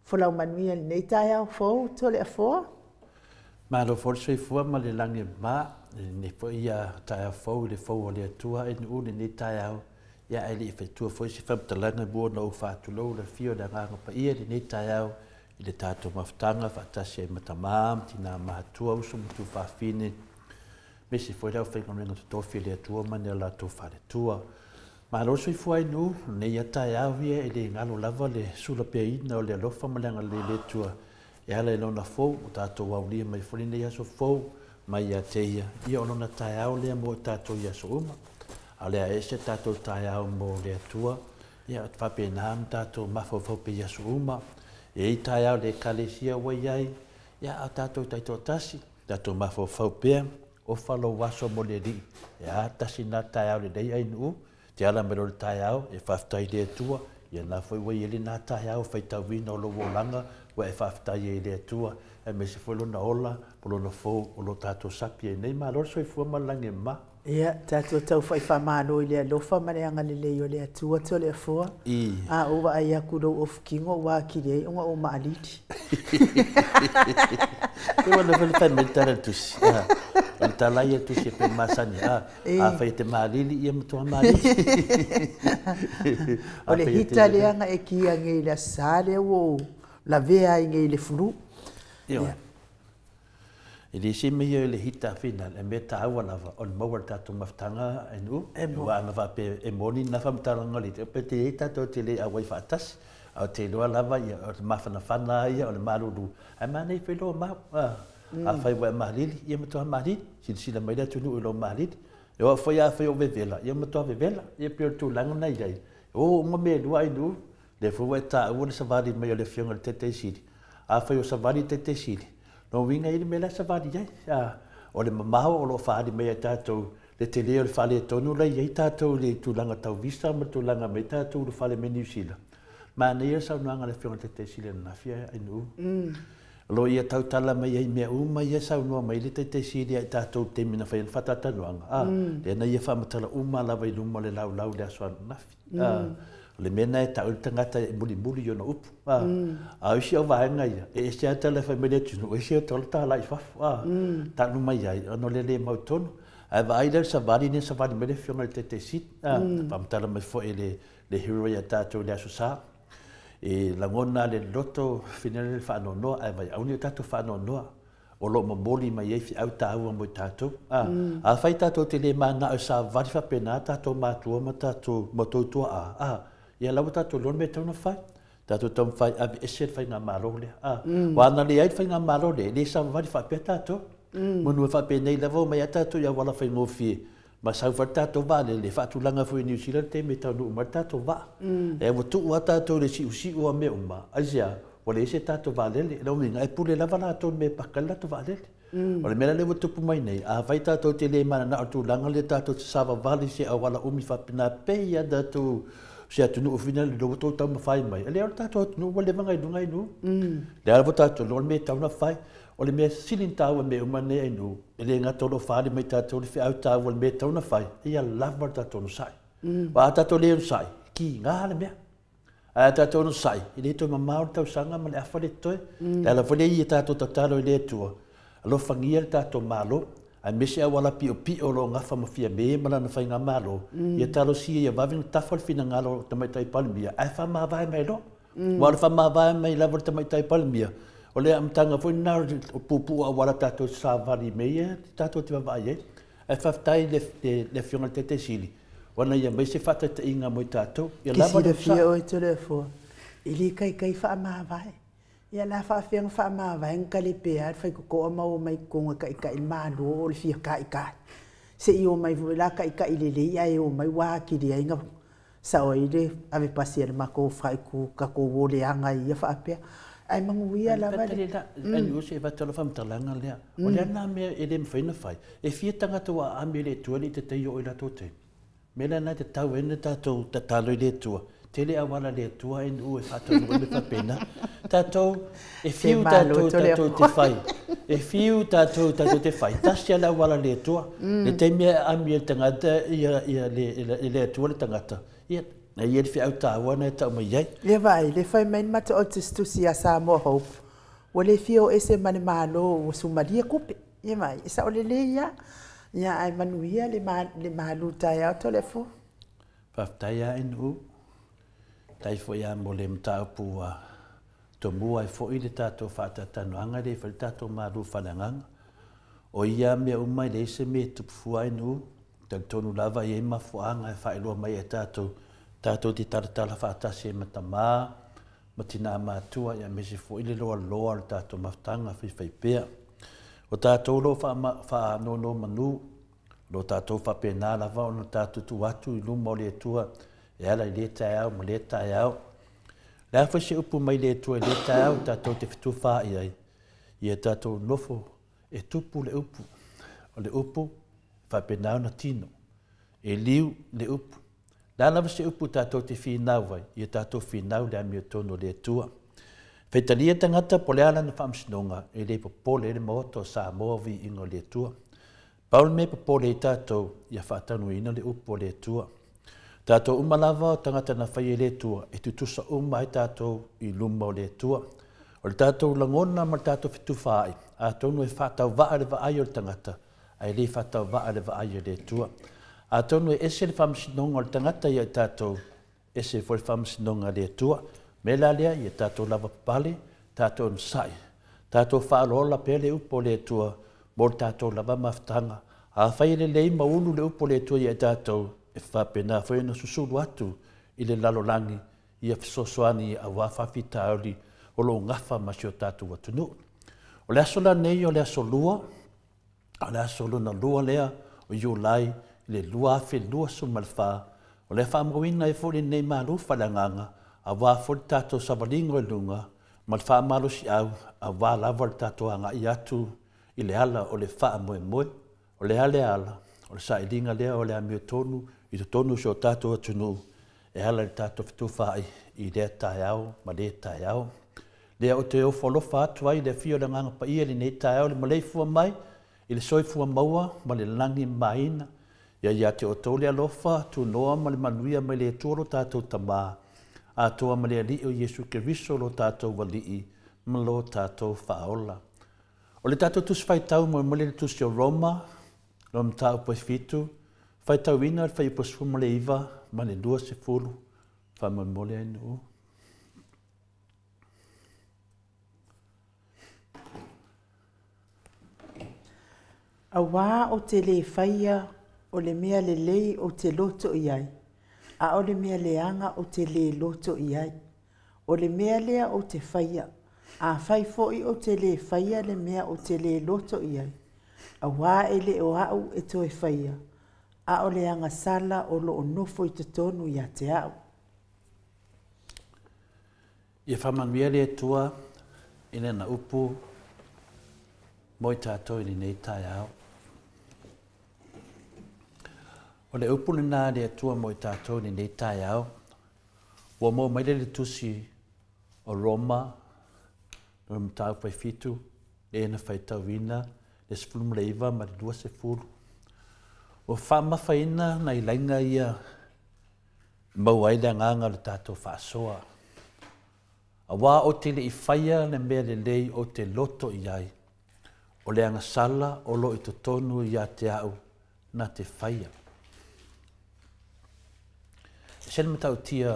Folau manuia nei tai au fau tole a fua. Ma lo forse fua ma le lange ma ne fo ia tai au fau le fau o le atua e nu le nei tai au ia e le efetua fo si whamtalanga mua na u whaatulo le fio da nganga pa ia le nei tai au I le tātou maftanga whaatasi e matamam tina mahatua uso mutu whaafine me si fo lau whaingonenga tutofi le atua ma ne la tu whare tua. Ma lo so fua inu nei ia tai au ia e le ngalo lava le sula pia ina o le alofa malanga le tua e ala lona fou o tātou waulia mai whurine ia so fou mai ia teia ia o lona tai au lea mo tātou ia so uma a lea ese tātou tai au mo lea tua ia at whape naam tātou mawhau pe ia so uma e I tai au le kalesia wai ai ia a tātou taito tasi tātou mawhau pea o whalo waso mo le ri e a tasi nā tai au le dei ai nuu te ala mero le tai au e whaftai lea tua ia nā whai wai ele nā tai au whai tau wina o lo wolanga wa e whaftai e lea tua e me se foi lona ola, po lona fo, o lo tātou sapi e nei, ma lor soi fua malange ma. Ia, tātou tau whai whamano i lea lofa mare anga le leo lea tua to lea fua. A owa ai aku rau of kingo wa ki rei, onga o maaliti. E wana vele whai me tara tusi. Wana talai e tusi e pe masani. A whai te maalili ia matua maalili. O le hita leanga e kia ngei la sale o la vea i ngei le furu. Ia. E le si me le hita fina, e me ta awa lava, o le mawar tātou maftanga e nu, e wa anga whape e moni na whamtaranga li, pe te e tātou te le awai whaatas, au te loa lava, o le mawhana whana ia, o le maruru, e manei whelo mau, a whai wa mahalili, ia matua mahalili, sila mai la tunu ilo mahalili, e o whai a whai o vevela, ia matua vevela, ia pio tu lango nei ai, o unga me lua i nu, le fua e tā ua le savadi mai o le fionga le tete siri, a whai o savadi tete siri, no winga ili me la savadi ai. O le mamaho o lo whaari mea tātou le te leo le whale tonu lai ei tātou le tūlanga tau vista ma tūlanga mei tātou le whale me New Zealand. Ma neia sau nuanga le whionga te sile na fia ai nu. Lo ia tau tala mai ei mea uma ia sau nua mai le te sile ai tātou te mina whaia whatata nuanga. Le na ia whamatala uma lawa i luma le lau le aswa nafi. Le mena e tau tangata e muli yo na upu. A isi au vaenga ia. E ese ata le whai mele tunu. E ese o tola tā lai whafu. Tanu mai ai. Ano le mau tonu. A vai le savali ne savali mele whionga le te sit. Pamtala mai fo e le hero ia tātou le aso sā. E langona le loto finale le whaano noa. A vai auni o tātou whaano noa. O lo mamoli mai ei fi au tāua mo tātou. A whai tātou te le mana au sā vari whapena tātou mātua ma tātou motoutua a. Ia lau tātou lon me tauna whai. Tātou tauna whai avi ese whai ngā mālo le. Wana le ai whai ngā mālo le. Le sa wari whapea tātou. Munua whapea nei levo mai a tātou ia wala whai ngōwhie. Ma sau whar tātou wā le whaatulanga fui New Zealand te me taunu umar tātou wā. E watu ua tātou le si ua me uma. Aisia, o le ese tātou wā lele. Lau minga e pule lava lātou me pakala tātou wā lele. O le mera le watupu mai nei. A whai tātou te le mana na atulanga le tātou te sawa wali se a wala umi whapena peia tātou se atunu ofina le loto tau mawhai mai. Le ora tātou atunu wale wangai nungai nu. Le ara tātou lor me tau na whai. O le mea silin tāua me umane ai nu. E le ngā tolo whāri mai tātou le whiau tāua le me tau na whai. Ia lavmar tātou no sai. Wa tātou leo no sai. Ki ngā le mea. A tātou no sai. I le toi mamaori tau sanga ma le afa le toi. Le ala wale i tātou tatalo i le tua. Alo whangia le tātou malo. A mese a wala pio lo ngafa mafia me mana na whai ngā malo. Ia talo si ia wawing tafal fina ngalo tamaitai palimia. Ai wha mawai mai lo. Wala wha mawai mai lavar tamaitai palimia. O lea amtanga fwoi nā pupu a wala tātou sāwari mea, tātou te wawai e. Ai whaftai le whionga te sili. Wana ia mai se whata te inga moi tātou. Kisi le fia oi te le fua. Ili kai wha mawai. Ia la whaafenga wha mawai ngka le pea, whai ko mau mai konga kai mālo o le fia kai. Se i o mai la kai le le ia e o mai wākiri ai ngā sa oi le ave pasi ele mako whai ku kako wole anga ia whaapea. Ai manguia la vale. Ai o se vatala whamtalanga lea. O lea nā mea e le mwhaina whai. E fia tangata wa ame le tua ni te teio o i la tote. Mela nai te tau ene tātou tatalo i le tua. Te le awala le tua en u e whatanu e me whapena. Tātou e fiu tātou te whai. E fiu tātou te whai. Tasia la awala le tua. Le te mea ame e tangata ia le tua le tangata. Ia na ia fi au tāua na tau mai ai. Le vai, le whai main mata o te stusi a Samoa Hope. Wa le fio ese mane malo o sumaria kupe. Ia mai, isa o le ia. Ia ai manuia le malu tai au telefo. Whaftaia en u. Tai fo ia mo le mtaupu a to mua i fo i le tātou whātatanoanga le whai tātou malu whananganga. O ia mea umai le se me tupufua en u. Tau tonu lava i e mafuanga e whaeloa mai e tātou. Tātou ti taratala whaatasi e matamā, matina mātua ia mese fo i le loa le tātou maftanga whaipea. O tātou lo whaanono manu, lo tātou whapena lava o no tātou tu atu i luma o le tua, e ala i le tai au, ma le tai au. Le awha se upu mai le tua i le tai au, tātou te whitu whai ai. Ia tātou nofo e tupu le upu. O le upu, whapena na tino. E liu le upu. Lana se upu tātou te whinau ai, ia tātou whinau le amia tono le tua. Feitalia tangata poleala na whamsinonga e le popole le moto sa movi ingo le tua. Paul me popole i tātou ia whaatanu ina le upo le tua. Tātou umalava o tangata na whaie le tua e tutusa uma i tātou i luma o le tua. O le tātou langona ma le tātou fitu whaai. A tonu e whaatau waa le waai o le tangata. Ai le whaatau waa le waai o le tua. A tonu e ese le whamsinonga o le tangata i tātou ese fo le whamsinonga le tua. Me la lea i tātou lava pale, tātou nsai. Tātou whaalola pele upo le tua, mo tātou lava maftanga. A whai le lei maunu le upo le tua i tātou, e whapena whaena susulu atu i le lalolangi, i a fisosoani a wafafi taoli, o lo ngafa masio tātou atunu. O le aso la nei o le aso lua, o le aso luna lua lea, o iulai, le lua afe lua sumalfa, o le whamawina e fori nei maru whalanganga, a wā fori tātou sabalingo e lunga, ma le wha malo si au, a wā lava le tātou anga i atu i le ala o le wha moe moe, o le ale ala, o le sailinga lea o le amio tonu, i te tonu si o tātou atunu, e ala le tātou fitu whai i lea tai au, ma lea tai au. Lea o te o wholofa atu ai le fio le nganga pa ia le nei tai au, le malei fua mai, i le soifua maua, ma le langi maina, ia te o tole alofa, tu noa ma le manuia ma le tuoro tātou tamaa, a toa malea li o Yesu Keriso lo tātou walii, ma lo tātou whaola. O le tātou tus whaitau mo mole le tus o Roma, lo mtau po fitu, whaitau ina le whaipo sfuma le iwa, ma le lua se fulu, wha mole anu. A wā o te le whaia o le mea le lei o te loto iai. A o le mea leanga o te le loto iai. O le mea lea o te whaia. A whai foi o te le whaia le mea o te le loto iai. A wā e le o au e toe whaia. A o le anga sala o lo o nofo i te tonu i a te au. Ia whamanwia le tua, ina na upu, moi tātou i nei tai au. O le upu ni nā le atua mo i tātou ni nei tai au. Ua mō maile le tusi o Roma, no mtau pai fitu, le ena whaitau ina, le sifulumu le iwa ma le dua se fulu. Ua whamawhaina na i lainga ia mau aile nganga le tātou whaasoa. A wā o te le i whaia le mea le lei o te loto i ai. O le anga sala o lo i to tonu i a te au na te whaia. Sena matau tia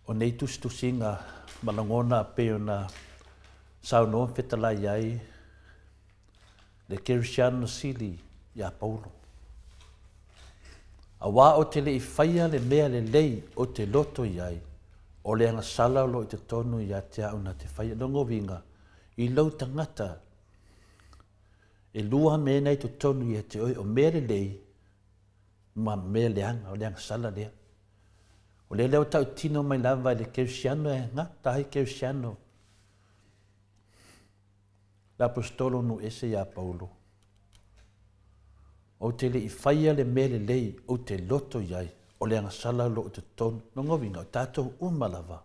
o nei tusinga malangona peo na sao noa whetalai ai le Kerisiano Sili i a Paulo. A wā o te le i whaia le mea le lei o te loto i ai o le anga sala o lo i te tonu i a te au na te whaia. Nongo winga i lau tangata e lua mea nei to tonu i a te oi o mea le lei ma mea leanga o leanga sala lea. O lea leo tau tino mai lava le Kerisiano e ngata hai Kerisiano. L'apostolo nu ese ia Paulo. O te le i whaia le mea le lei o te loto iai o leanga sala lo o te tonu. Nongo winga o tātou umalava.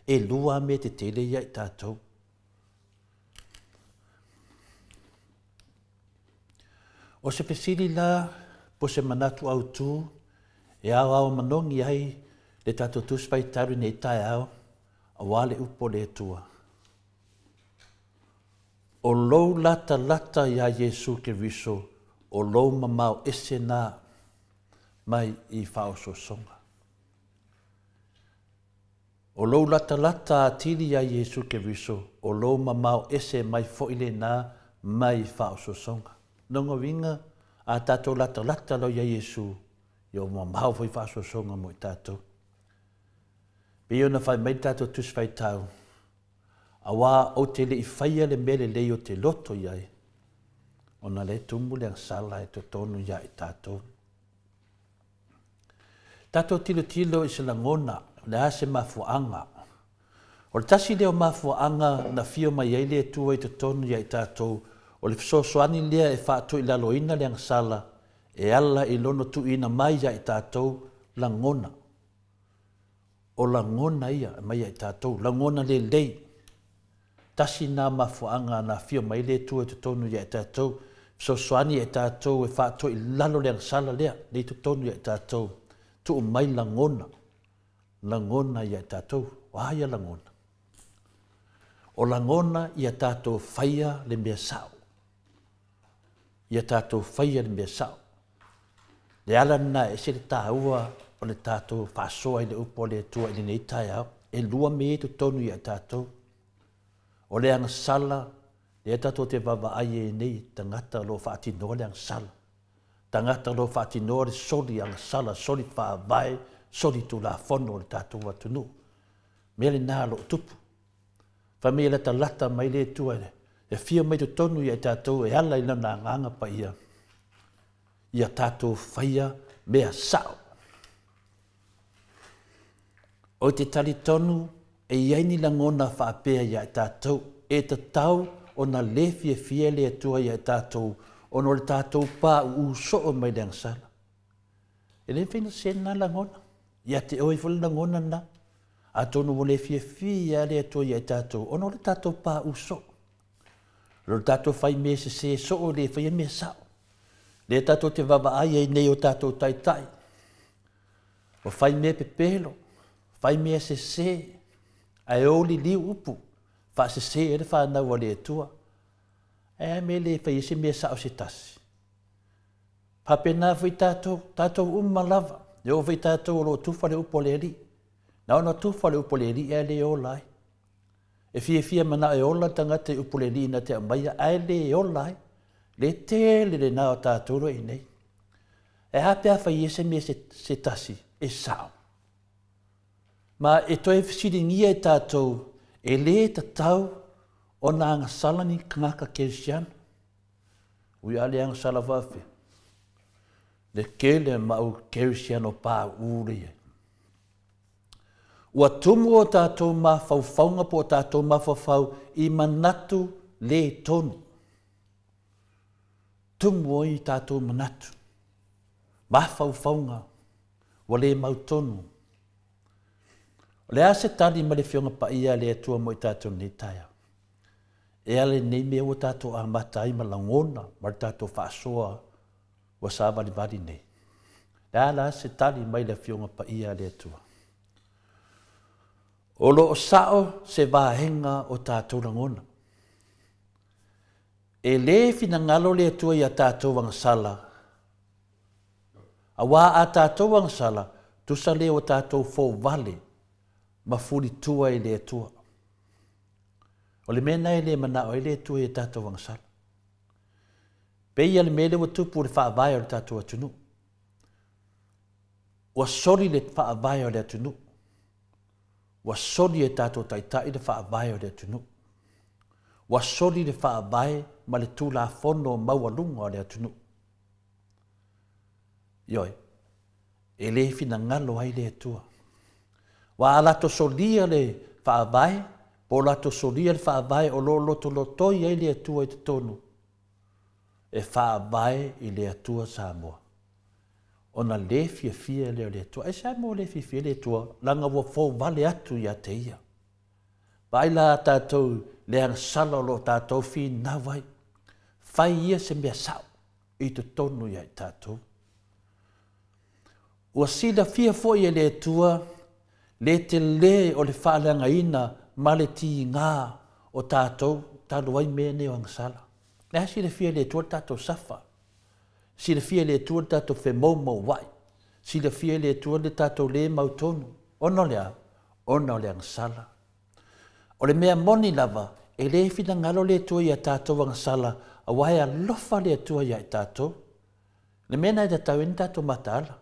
E lua me te tele iai tātou. O se pesiri la, po se manatu au tū, e au manongi ai, le tātou tūspai taru nei tai au, a wale upo le tua. O lou lata lata ia Yesu Keriso, o lou mamau ese nā, mai i whao songa. O lou lata lata atiri ia Yesu Keriso, o lou mamau ese mai foile nā, mai i whao songa. Nongo winga, a tātou lata lata lau ia Yesu, i o mamau fai whao songa mo i tātou. Pio na whai mai tātou tus whai tau, a wā o te le i whaia le mele lei o te loto iai, o na le tumu le sala e to tonu ia i tātou. Tātou tilo tilo i se langona, le ase mafuanga. O le tasi leo mafuanga na fio mai eile e tua i to tonu ia i tātou, o le fisosoani lea e whaatu i laloina le sala, e ala i lono tu ina mai ia i tātou langona. o langona ia mai ai tātou, langona le lei. Tasi nā mafuanga nā fio mai le tua te tonu ia tātou, so soani e tātou e whātou i lalo le sala lea, le te tonu ia tātou, tu mai langona, langona ia tātou, wahia langona. O langona ia tātou whaia le mea sao. Ia tātou whaia le mea sao. Le ala na e se le tāua o le tātou whāsoa i le upo le tua i le nei tai au. E lua me e tu tonu i a tātou. O le anga sala, le tātou te wawa ai e nei tangata lo whaatinoa le anga sala. Tangata lo whaatinoa le soli anga sala, soli whaavai, soli tu la fono le tātou atunu. Me le nā lo tupu. Whamea le talata mai le tua le. E fia mai tu tonu i a tātou e ala i lana nganga pa ia. Ia tātou whaia mea sao. O te tali tonu e iaini langona whaapea i a tātou e te tau o na lefie fie le atua i a tātou o no le tātou pā u soo mai le angsala. E le whina sena langona. Ia te oi fula langona na. A tonu o le fie fie le atua i a tātou o no le tātou pā u soo. Lo tātou whai me se soo le whai me sao. Le tātou te wawa ai ei nei o tātou tai tai. O whai me pepelo, whai me se, ai oli liu upu, wha se e le whanau a le tua. E me le whai se me sao se tasi. Papena whai tātou lava, le o whai tātou lo tufa le upo le li. Na ona tufa le upo le li e le o lai. E fia mana e ola tangata upo le li na te amaya, ai le o lai. Le tele le nao tātoro i nei. E hapea whai ese me se tasi, e sao. Ma e toi fisiringia e tātou, e le tatau o na anga salani ngaka kerisiana. Ui ale anga sala wafe. Le kele mau kerisiana o pā ure e. Ua tumu o tātou ma whauwhaunga po tātou ma whawhau i manatu le tonu. Tumu i tātou manatu. Mawhauwhaunga. Wa le mautonu. Le ase tali ma le whionga pa ia le atua mo i tātou nei taia. E ale nei mea o tātou a matai ma langona ma le tātou whaasoa wa sāwari wari nei. Le ala ase tali mai le whionga pa ia le atua. O lo o sao se wāhenga o tātou langona. E le fina ngalo le atua i a tātou wang sala. A wā a tātou wang sala, tusa le o tātou fō vale, ma furi tua i le atua. O le mena e le mana o i le atua i a tātou wang sala. Pei ale mele wa tupu le whaavai o le tātou atunu. Wa sori le whaavai o le atunu. Wa sori e tātou taitai le whaavai o le atunu. Wa sori le whaavai ma le tūla fono maualunga o le atunu. Ioi, e le fina ngalo ai le atua. Wa alato solia le whaavai, po lato solia le whaavai o lo loto lotoi ai le atua i te tonu. E whaavai i le atua Samoa. Ona le fia le atua. E Samoa le fia le atua, langa wa fō vale atu i a te ia. Baila tātou le ang sala lo tātou fi nawai. Whai ia se mea sao i te tonu i tātou. Ua sila fia fo i le tua, le te le o le whaalanga ina, ma le ti ngā o tātou, tātou ai mene o ang sala. Nea sila fia le tua tātou safa. Sila fia le tua tātou whe mau wai. Sila fia le tua le tātou le mau tonu. Ono le ang sala. O le mea moni lava, e le fina ngalo le tua i a tātou ang sala, a wai a lofa le tua i a tātou. Le mena i da tau in tātou mataala.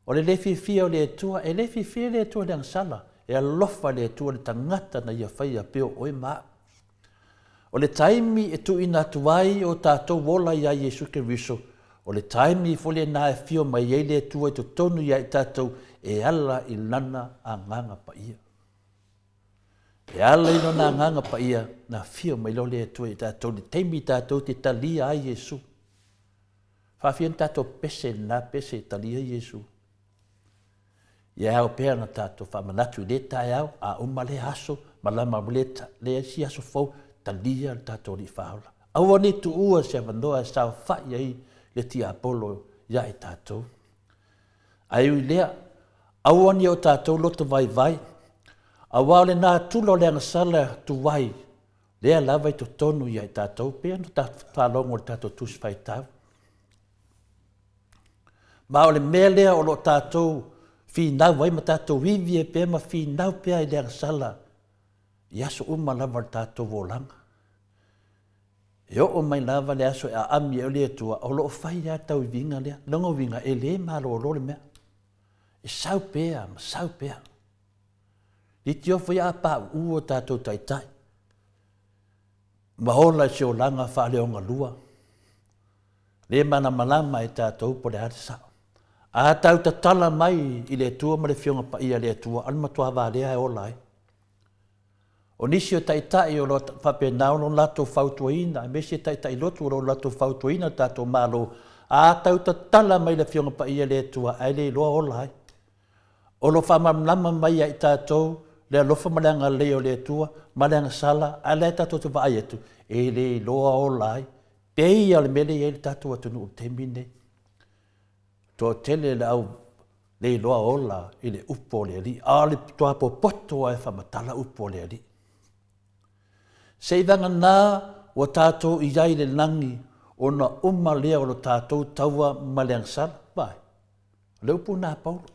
O le fia o le tua, e le fia le tua le ang sala, e a lofa le tua le tangata na ia whai a peo oi maa. O le taimi e tu ina tuai o tātou wola i a Jesu Keriso, o le taimi fole na e fio mai e le tua i to tonu i a tātou, e ala i lana a nganga pa ia. E ala ino na nganga pa ia na fio mai lo le tua i tātou, le teimi tātou te talia a Jesu. Whawhian tātou pese na pese talia Jesu. Ia o pēr na tātou whamanatu I le tai au, a le aso, ma lama le si aso fau, talia tātou li whaola. Aua ne tu ua se wanoa e sao whai ai le tia Apollo ia e tātou. Ai ui lea, aua ni o tātou loto vai vai, awa le nā tulo le angasala tu vai, lea lava I to tonu ia e tātou, pēr no tātou whalongo le tātou tusi whai tau. Ma o le mea lea o lo tātou, Finau vai ma tātou vivi e pēr ma finau pēr I le angasala. I aso lava le tātou volanga. E o mai lava le aso e a ami e o lea tua. O loo whai lea tau I vinga lea. Longo vinga e le malo o lore mea. E sau pēr, ma sau pēr. Li ti ofo ia pa ua tātou taitai. Ma hola se o langa wha leonga lua. Le mana malama e tātou po le hare sao. A tau ta tala mai I le tua ma le fionga pa ia le tua, alma tua wālea e olai. O nisi o taitai o lo whapenau no lato whautuaina, me si taitai lotu o lo lato whautuaina tātou malo. A tau ta tala mai le fionga pa ia le tua, ai le loa olai. O lo whamamlama mai ai tātou, le alofa malanga leo le tua, malanga sala, a le tātou tu vai etu, e le loa olai. Pei ale mele e le tātou atunu o te mine. Tō tele le au le loa ola I le upo le ali. A le toa po poto ai whamatala upo le ali. Se vanga nā o tātou I ai le langi o na lea o lo tātou taua maleang sala. Vai, le upo nā paulo.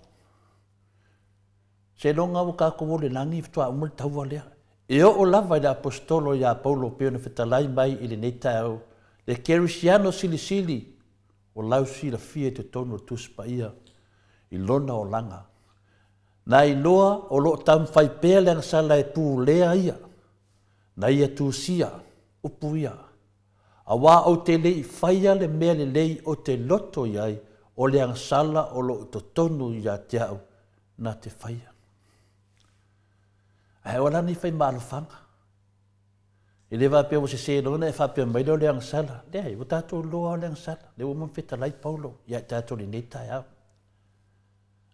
Se longa o kako le langi toa umale taua lea. E o lava I le apostolo ia paulo peo na whetalai mai I le neita au. Le kerisiano sili. O lausi la fia te tono tuspa ia I lona o langa. Na I loa o lo tam fai pēr le sala e pū lea ia. Na ia tu sia, upu ia. A wā o te lei whaia le mea le lei o te loto iai o le sala o lo to tonu ia te au na te whaia. Ai ora ni fai malofanga. I le va peo se lona e fa peo mai le angsala. Le ai, o tātou loa le angsala. Le o man feta lai paulo. Ia tātou ni neta e au.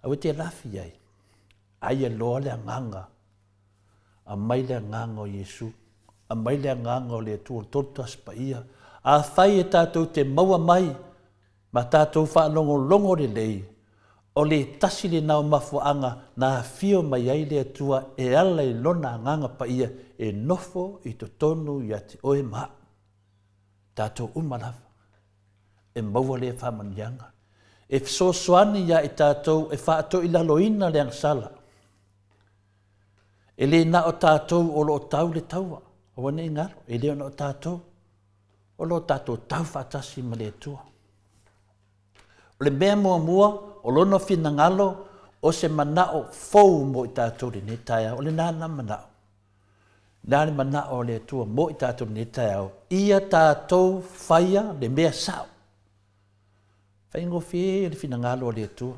Au te lafi ai. Ai e loa le anganga. A mai le anganga o Yesu. A mai le anganga o le tua tortas pa ia. A fai e tātou te maua mai. Ma tātou wha longo le lei. O le tasi le nao mafuanga na fio mai ai le tua e ala I lona anganga pa ia. E nofo I to tonu ia te oe maa. Tātou umalawa. E maua le whamanianga. E soani ia I tātou e whaato I laloina le angsala. E le na o tātou o lo tau le taua. O wane ingaro. E le o tātou. O lo tātou tau whaatasi ma le tua. O le mea mua o lono fina ngalo o se manao fou mo I tātou le netaia. O le nana manao. Nāne mana o le tua mo I tātou ne tau. Ia tātou whaia le mea sao. Whaingo whie le whina ngalo o le tua.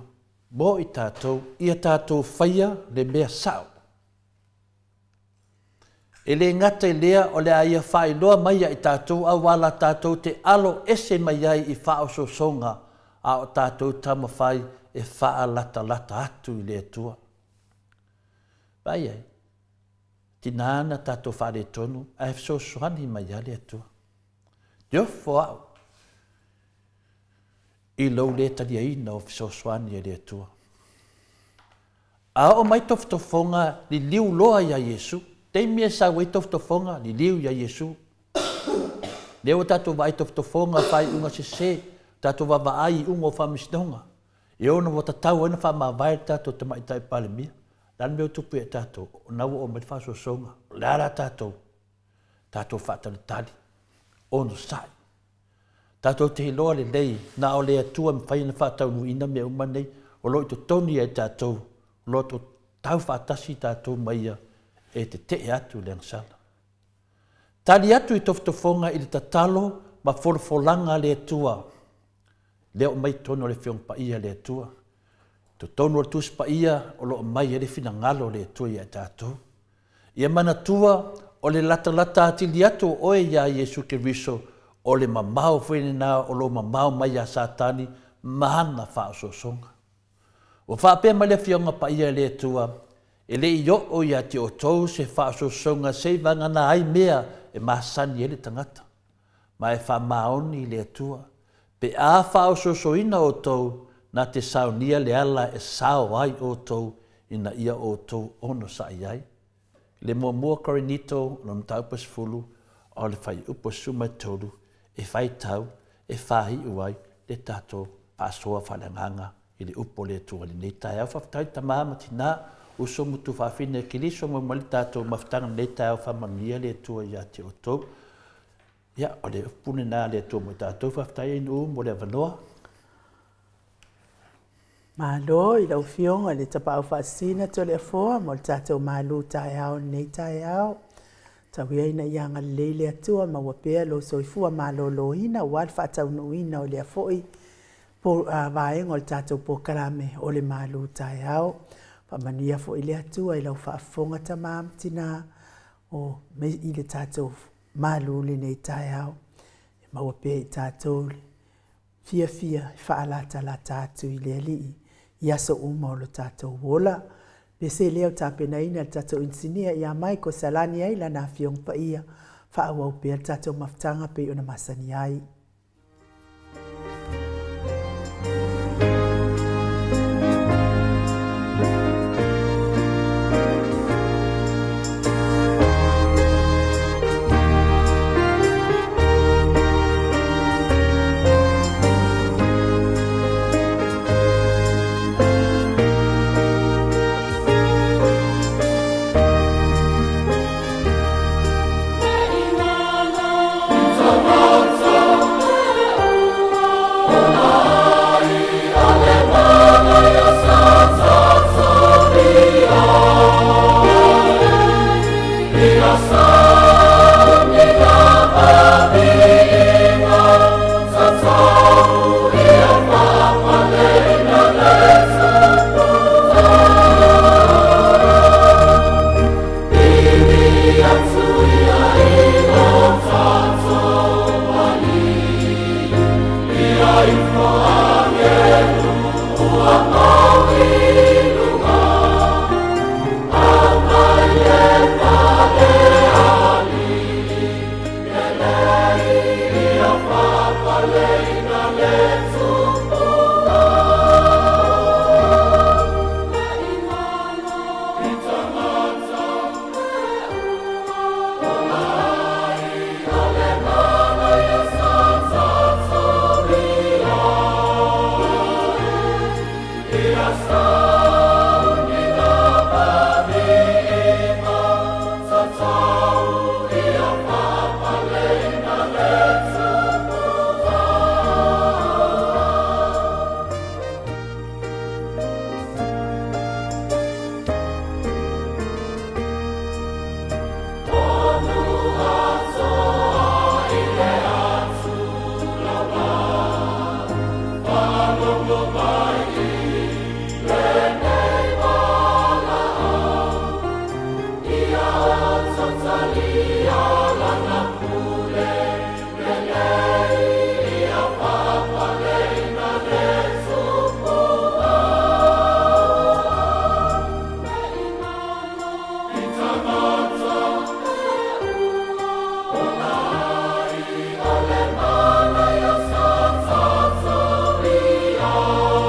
Mo I tātou, ia tātou whaia le mea sao. E le ngata I lea o le aia whai loa mai I tātou, a wala tātou te alo ese mai ai I whao so songa, a o tātou tama whai e wha lata atu I le tua. Vai ai. Tinana tātou whare tonu, a e so soani mai ale atua. Dio whoau. I lau le tali aina o so soani ale atua. A o mai toftofonga li liu loa ia Yesu. Te mea sa wei toftofonga li liu ia Yesu. Leo tātou vai toftofonga whai unga se, tātou wa ai unga o whamistonga. E ona wata tau ena wha vai tātou te mai tai pale mia. Dan meu tupu e tātou, nau o me whaso songa, lara tātou, tātou whatale tali, ono sai. Tātou te loa le lei, na o lea tua me whaina whatau nu ina me umanei, o loi to toni e tātou, o loi to tau whatasi tātou maia, e te atu le angsala. Tali atu I toftofonga I le tatalo, ma folfolanga le tua, leo mai tono le whiong pa ia le tua. To tonu o tus pa ia o lo mai e le fina ngalo le tua ia tātou. Ia mana tua o le lata atili atu oe ia Yesu Keriso o le mamau whenena o lo mamau mai a Satani mahana whaososonga. O whapea ma le fionga pa ia le tua, e le i o ia te o tau se whaasosonga se vangana ai mea e mahasani ele tangata. Ma e whamaoni le tua, pe a whaasosoina o tau na te saunia le ala e sao ai o tau ina ia o tau ono sa ai. Le mua korinito no mtaupas fulu, o le whai upo suma tolu, e whai tau, e whahi uai, le tato pasoa whalanganga, i le upo le tua le nei tai au whaftai tamama tina, uso mutu whawhine ki liso mo mali tato mawhtanga nei tai au whamania le tua ia te o tau. Ia, o le upune nā le tua mo tato whaftai inu mo le avanoa. Malo i lau fionga le tapau whaasina to le afoa mo le tato malu tai au nei tai au. Tawia ina ianga leile atua ma wapea lo soifua malo lo ina wal whaatau no ina o le afoi. Po vaenga o le tatou po karame o le malu tai au. Pamania fo ile atua i lau whaafonga tamam tina o me i le tatou malu le nei tai au. Ma wapea i tatou fia whaalata la tatou i le alii. Ia so uma o lo tatou wola. Pese leo tapena ina tatou insinia ia mai ko salani ai la na fiong pa ia. Whaawau pia tatou maftanga pe ona masani ai. Oh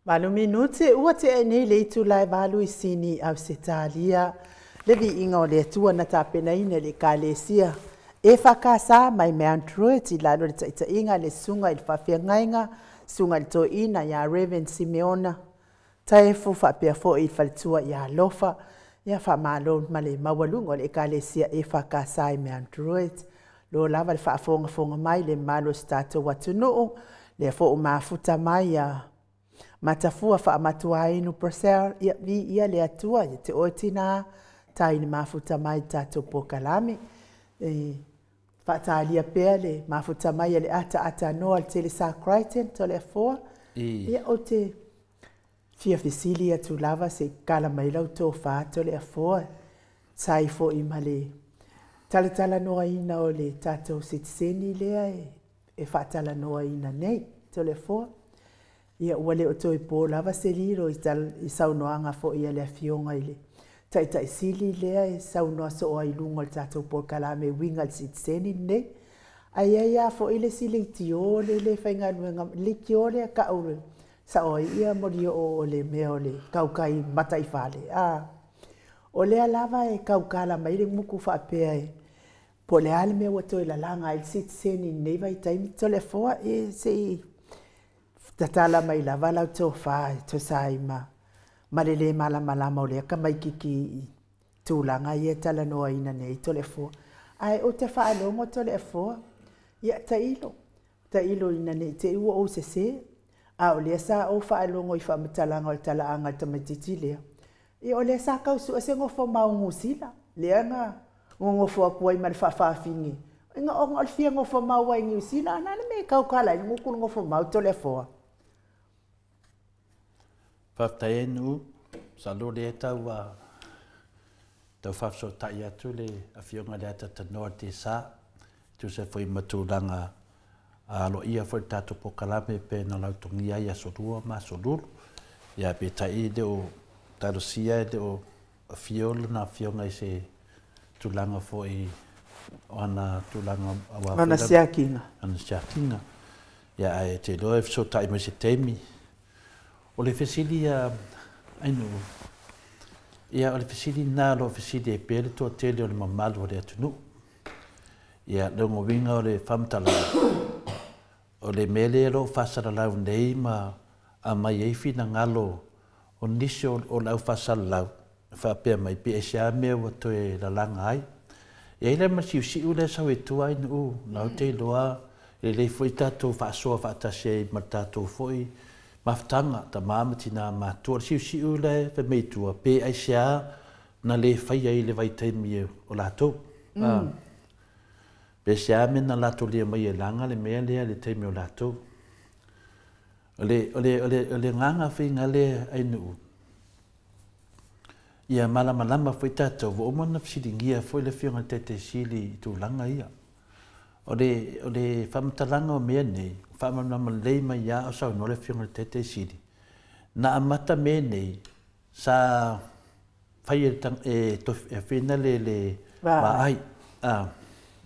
Malu minute ua te nei le tu lai valu i sini au Setalia. Le vi inga o le atua na tapena ina le kalesia. E whakasa mai me Android i lalo le taita inga le sunga il whawhia ngainga, sunga le to ina ya Raven Simeona. Taefu whapea fo i whalitua ya lofa, ya whamalo ma le mawalunga o le kalesia e whakasa i me Android. Lo lava le whaafonga mai le malo stato watunuu, le fo umafuta mai ya matafua whaamatua inu prosel ia le atua i te oetina tai ni mafuta mai tato pokalami. Whaatalia pea le mafuta mai le ata noa le tele sa Crichton to le foa. Ia o te fia fisili atu lava se kala mai lau tō whaato le foa. Tai fo i male tala noa ina o le tato sitiseni lea e whaatala noa ina nei to le foa. Ia wale o toi pō lava se liro i saunoanga fo ia le fionga i le. Tai sili lea e saunoa so o ai lunga le tatou pō kalame winga le sitiseni ne. Ia fo ile sili ti o le whainga nuenga liki o le ka ure. Sa o ia mori o le mea le kaukai matai whale. O lea lava e kaukala mai le muku whaapea e. Po le ale mea watoi la langa i sitiseni ne vai taimi to le foa e se i. Tatala mai la vala to fa to sai ma le mala o le ka mai kiki tūlanga ia tala noa ina nei to le fo ai o te fa longo to le fo ia tailo ina nei te ua o se a o le sa o fa longo i fa matalanga o tala anga te matiti le e o le sa ka su se ngofo maungu sila le anga ngofo aku ai ma fa fingi nga o ngol fia ngofo mau ai ngi sila na me ka kala ngukul ngofo mau to le fo Whaftaenu, sa lo le tau tau whafso tai atu le a whionga le ata tanoa te sa, tu se whai matulanga a lo ia whai tato po kalame pe na lautongi ai a sorua ma soruru. Ia pe tai de o tarosia de o a whiola na whionga i se tulanga whai o ana tulanga awa. Ana siakinga. Ana siakinga. Ia e te loe so tai me se temi. O le fesili ainu, ia o le fesili nā lo fesili e pere toa tele o le mamalu o le atunu. Ia leongo winga o le whamtala, o le mele lo whasara lau nei ma a mai eifi na ngalo o nisi o lau whasara lau, whapea mai pe e sea mea wa toe la langa ai. Ia ile ma siu le sau e tua inu, lau te loa, le foi tato whasoa whaatase ma tato foi, maftanga ta mamati na matua siu le fe meitua pe ai sia na le fai ai le vai taimi o lato pe sia men na lato le mai langa le me le taimi o lato le nganga fe ngale ai nu ia malama foi tato vo mona fsidingia foi le fiona tete sili tu langa ia o le whamtalanga o mea nei, whamanama lei mai ia o sau nore whionga tete siri. Na amata mea nei, sa whai e whina le maai.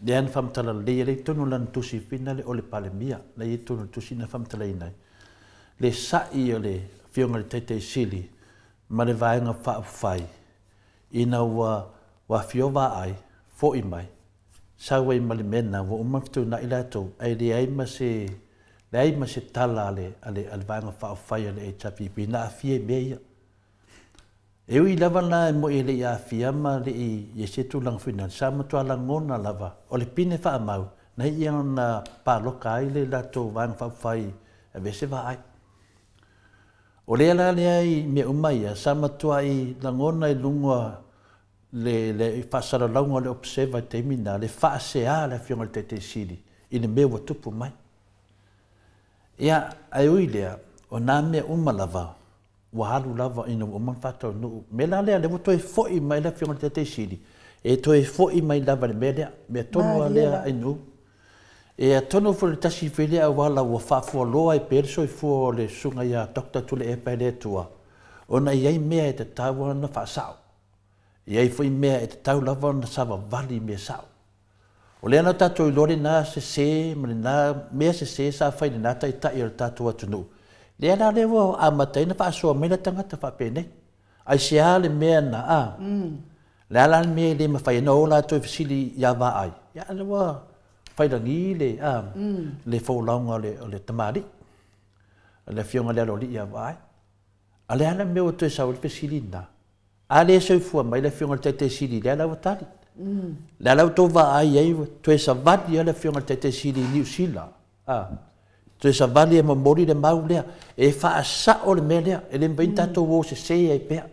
Le an whamtala lei, le tonu lan tusi whina le o le palemia, le i tonu tusi na whamtala inai. Le sai o le whionga tete siri, ma le vaenga whaafai, ina wa whiowa ai, fo i mai. Sawa i malimena wo umaftu na ilato ai le ai ma se tala ale vanga whaafai ale e tapipi na afie mea. E ui lava na mo e le i afia ma le i se tulang whina sa matua la ngona lava o le pine wha amau na i ana paloka ai le lato vanga whaafai a vese wa ai. O le ala le ai me umaia sa matua i la ngona i lungua le whasara launga le observa te mina, le whaasea le whionga te te siri, i le mea tupu mai. Ia, ai ui lea, o nā mea umalava, wahalu lava ina uman whatau nuu, me la lea le toi foi mai le whionga te te siri, e toi foi mai lava le mea lea, mea tonu a lea inu. E a tonu fu le tasi whilea wala ua whafua loa i perso i fua le sunga ia Dr. Tule Epa le tua, ona iai mea e te tawa na whaasau. Iai foi mea e te tau lava na sawa vali mea sao. O lea na tatou i lori nā se, ma le nā mea se sa whai ni nā tai tai o le tatou atunu. Le ala le wo amatai na fa so me na tangata fa pene. Ai sia le me na a. Le ala me le ma fa no la to fisili ya va ai. Ya le wo fa da ni le a. Le fo longa le tamari. Le fionga le lo li ya va ai. Ale ala me o to sa o fisili na. Ale so fu mai le fionga te sili le ala tali. Le ala to va ai ai to sa va di le fionga te sili New Zealand. To sa vali e mamori le mau lea, e wha sa o le melea, e le mbeinta to wo se ai pea.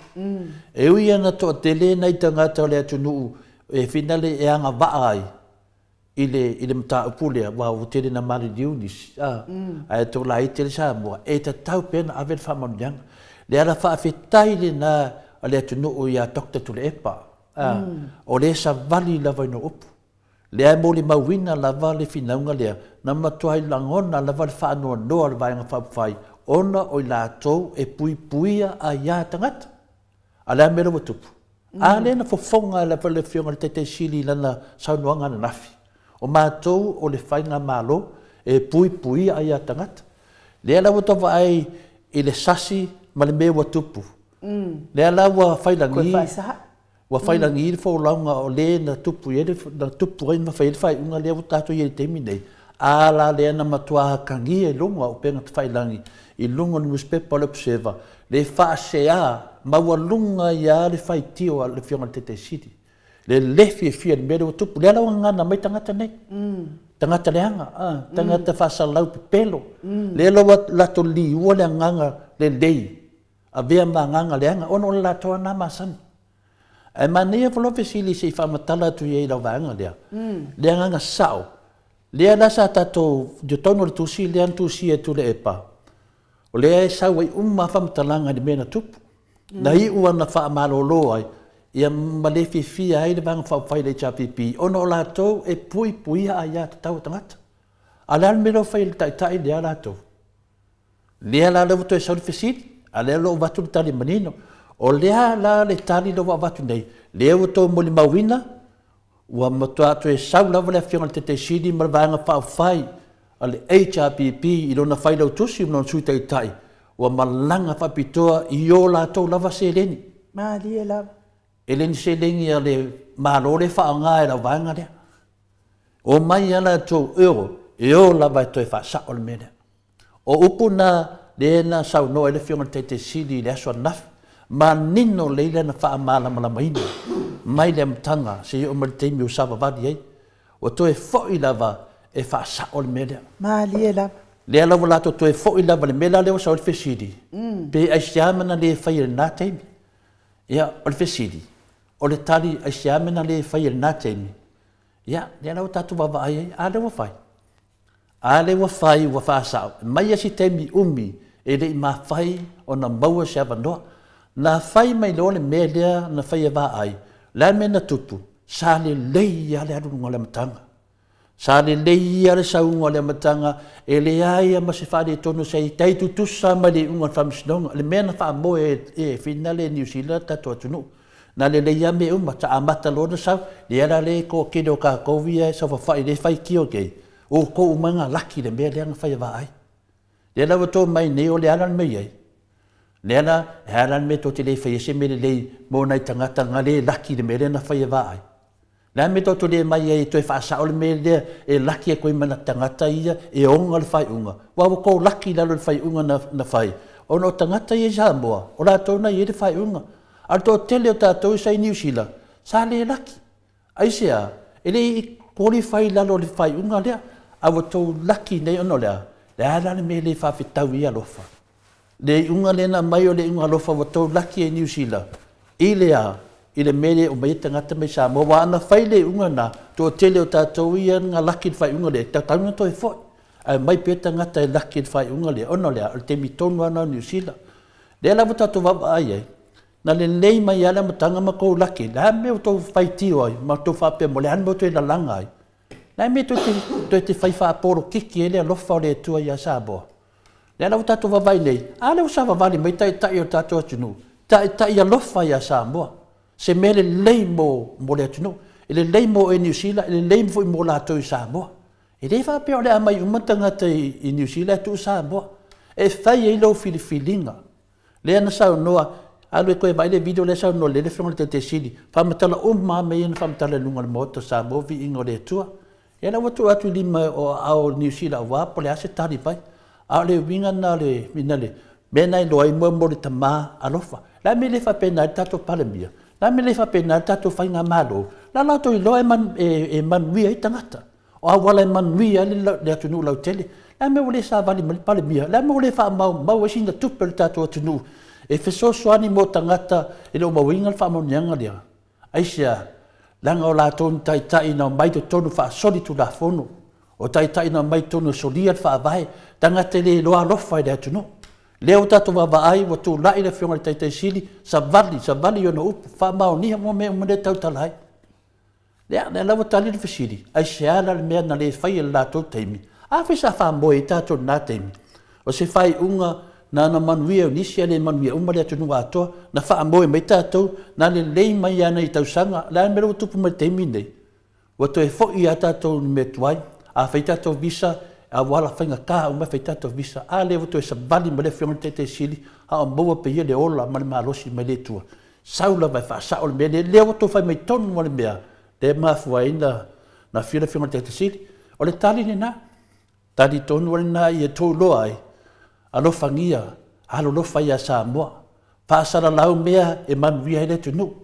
E ui ana to te le nei tangata lea tunu, e finale e anga vaai, i le mta upulea, wa o te le na mari diunis, a to la i te le sa mua, e ta tau pena a vel whamanu yang, le ala wha awhetai le na lea tunu i a Dr. Tule Epa, o le sa vali lava ino upu. Lea mo le mauina lava le finaunga lea, na matuai langona lava le whaanoa noa le vaenga whapwhai, ona o i lātou e puipuia a ia tangata. A lea mera wa tupu. A lea na fofonga lava le fionga le tete sili lana saunoanga na nafi. O mātou o le whainga malo e puipuia a ia tangata. Lea lawa tawa ai i le sasi ma le mea wa tupu. Lea lawa whailangi. Koe whaisaha. Wa whailangi i fo launga o le na tupu e na tupu e ma whai unga lea wutato i e temi nei. A la lea na matua kangi e lunga o penga te whailangi i lunga ni muspepa le pseva. Le whaasea maua lunga i a le whai tio a le fionga te siti. Le lefi e fia ni mele o tupu. Lea lawa ngana mai tangata nei. Tangata leanga. Tangata whaasalau pe pelo. Lea lawa lato li ua lea nganga le lei. A vea ma nganga leanga. Ono la toa na masani. E mania volo fesili se whamatala tu i lau vanga lea. Lea nganga sao. Lea nasa tato jotono le tusi, lea tusi e Tule Epa. O lea e sao ai umma whamatalanga ni mena tupu. Na i ua na whaamalolo ai. Ia malefi fia ai le vanga whawhai le chapipi. Ono la tau e pui pui a ia te tau tangata. A lea mero whai le tai lea la tau. Lea la lewa to e sauri fesili. A lea lo watu le tali manino. O lea la le tali lo watu nei. Lea wato mo le mawina. Ua matua atu e sau lava le fionga te sidi ma le vanga whawhai. A le HRPP i lona whai lau tusi mnon sui tai. Ua malanga whapitoa i o la tau lava se leni. Maali e lava. E leni se leni a le malo le whaanga e la vanga lea. O mai ala tau euro. E o lava e toi whaasa o le mene. O upu na le na sau no e le fionga te sidi le aswa nafi. Ma nino leila na wha amala malamaina. Mai le mtanga se o maliteimi o sava vadi ei. O toe foi lava e wha sao le melea. Maali e lava. Lea lava lato toe foi lava le mela leo sa o le fesidi. Pe aisiamana le whai le nā teimi. Ia o le fesidi. O le tali aisiamana le whai le nā teimi. Ia, lea lau tatu wawa ai ei. A le wa whai. A le wa whai wa wha sao. Mai asi teimi umi e le i ma whai o na maua se avanoa. Na whai mai leo le melea na whai e wa ai. La mena tupu, sa le lei ale arunga le matanga. Sa le lei ale saunga le matanga, e le aia ma se whare tono sei, tei tutusa ma le unga whamisinonga, le mena wha moe e whina le New Zealand tato atunu. Na le lei ame uma, ta amata lona sau, le ara le ko kino ka kovia, sa whai le whai kio kei. O ko umanga laki le mea leanga whai wa ai. Le ana wato mai neo le anan mei ai. Nena, heran me to te le whai se mele lei mo nai tangata ngā le laki le mele na whai wa ai. Nea me to le mai e toi whaasa o le mele e laki e koe mana tangata ia e onga le whai unga. Wawa kou laki lalo le whai unga na whai. O no tangata i e Samoa, o la tona i e le whai unga. Al to tele o tātou sa i New Zealand, sa le laki. Aisea, e le i kori whai lalo le whai unga lea, awa tau laki nei ono lea, le ala le mele whawhetau i alofa. Le unga lena mai o le unga alofa wa tau laki e New Zealand. I lea, i le mele o mai tangata mai Samoa, wa ana whai le unga na, to tele o tātou i ngā laki le whai unga lea, ta taunga toi fwoi. Ai mai pe tangata e laki le whai unga lea, ono lea, o te mi tonu ana New Zealand. Le ala wata to wapa ai ai, na le nei mai ala matanga ma kou laki, la me o tau whai tio ai, ma tau whape mo le anmo toi la langa ai. La me toi te whai whaaporo kiki e lea lofa o le tua i a Samoa. Le ala wata to wawai nei, ale o sa wawali mai tai o tātou atunu, tai a lofa i a Samoa, se mele lei mo le atunu, ele lei mo e New Zealand, ele lei mo i mo la tau i Samoa. E rei whape o le amai umatangata i New Zealand tu Samoa. e fai e lo filifilinga le na sa no alo ko ba le video le sa no le fionga te sili fa matala ma me ina fa matala lunga le moto sa mo vi ingo le tua e na watu atu lima o ao New Zealand wa po le ase tali pai a le winga na le minale me na lo ai mo le tama alofa la me le fa pena tato palemia la me le fa pena tato fa nga malo la la to lo e man wi ai tangata o wala man wi le atu no la tele la me wole sa vali mal palemia la me wole fa mau singa tupel tato atu no e fe so soani mo tangata e lo mawinga fa mo nyanga dia aisia langa o la ton tai tai na mai to tonu fa soli tu la fono o tai tai na mai tonu solia fa vai tangata le lo alo fa de tu no le o tato va vai o tu la ina fiona tai tai sili sa vali yo no fa ma ni mo me de tau talai le la votali de sili aisia la me na le fa la to taimi a fe sa fa mo e tato na taimi o se fai unga na manuia ni sia le manuia uma le tunu ato na fa mo mai tatou na le lei mai ana i tausanga la me lo tupu mai te mine o to e fo i ata to me tuai a feita to visa a wala fanga ka uma feita to visa a le to e sa bali me le fiona te sili a mo pe ye le ola ma malosi me le tua saula vai fa sa o me le to fa mai ton mo le mea le ma fuaina na fiona te sili o le tali ni na tali ton wala na ye to lo ai alo fangia alo lo faia sa mo pasara lau mea e man via le tunu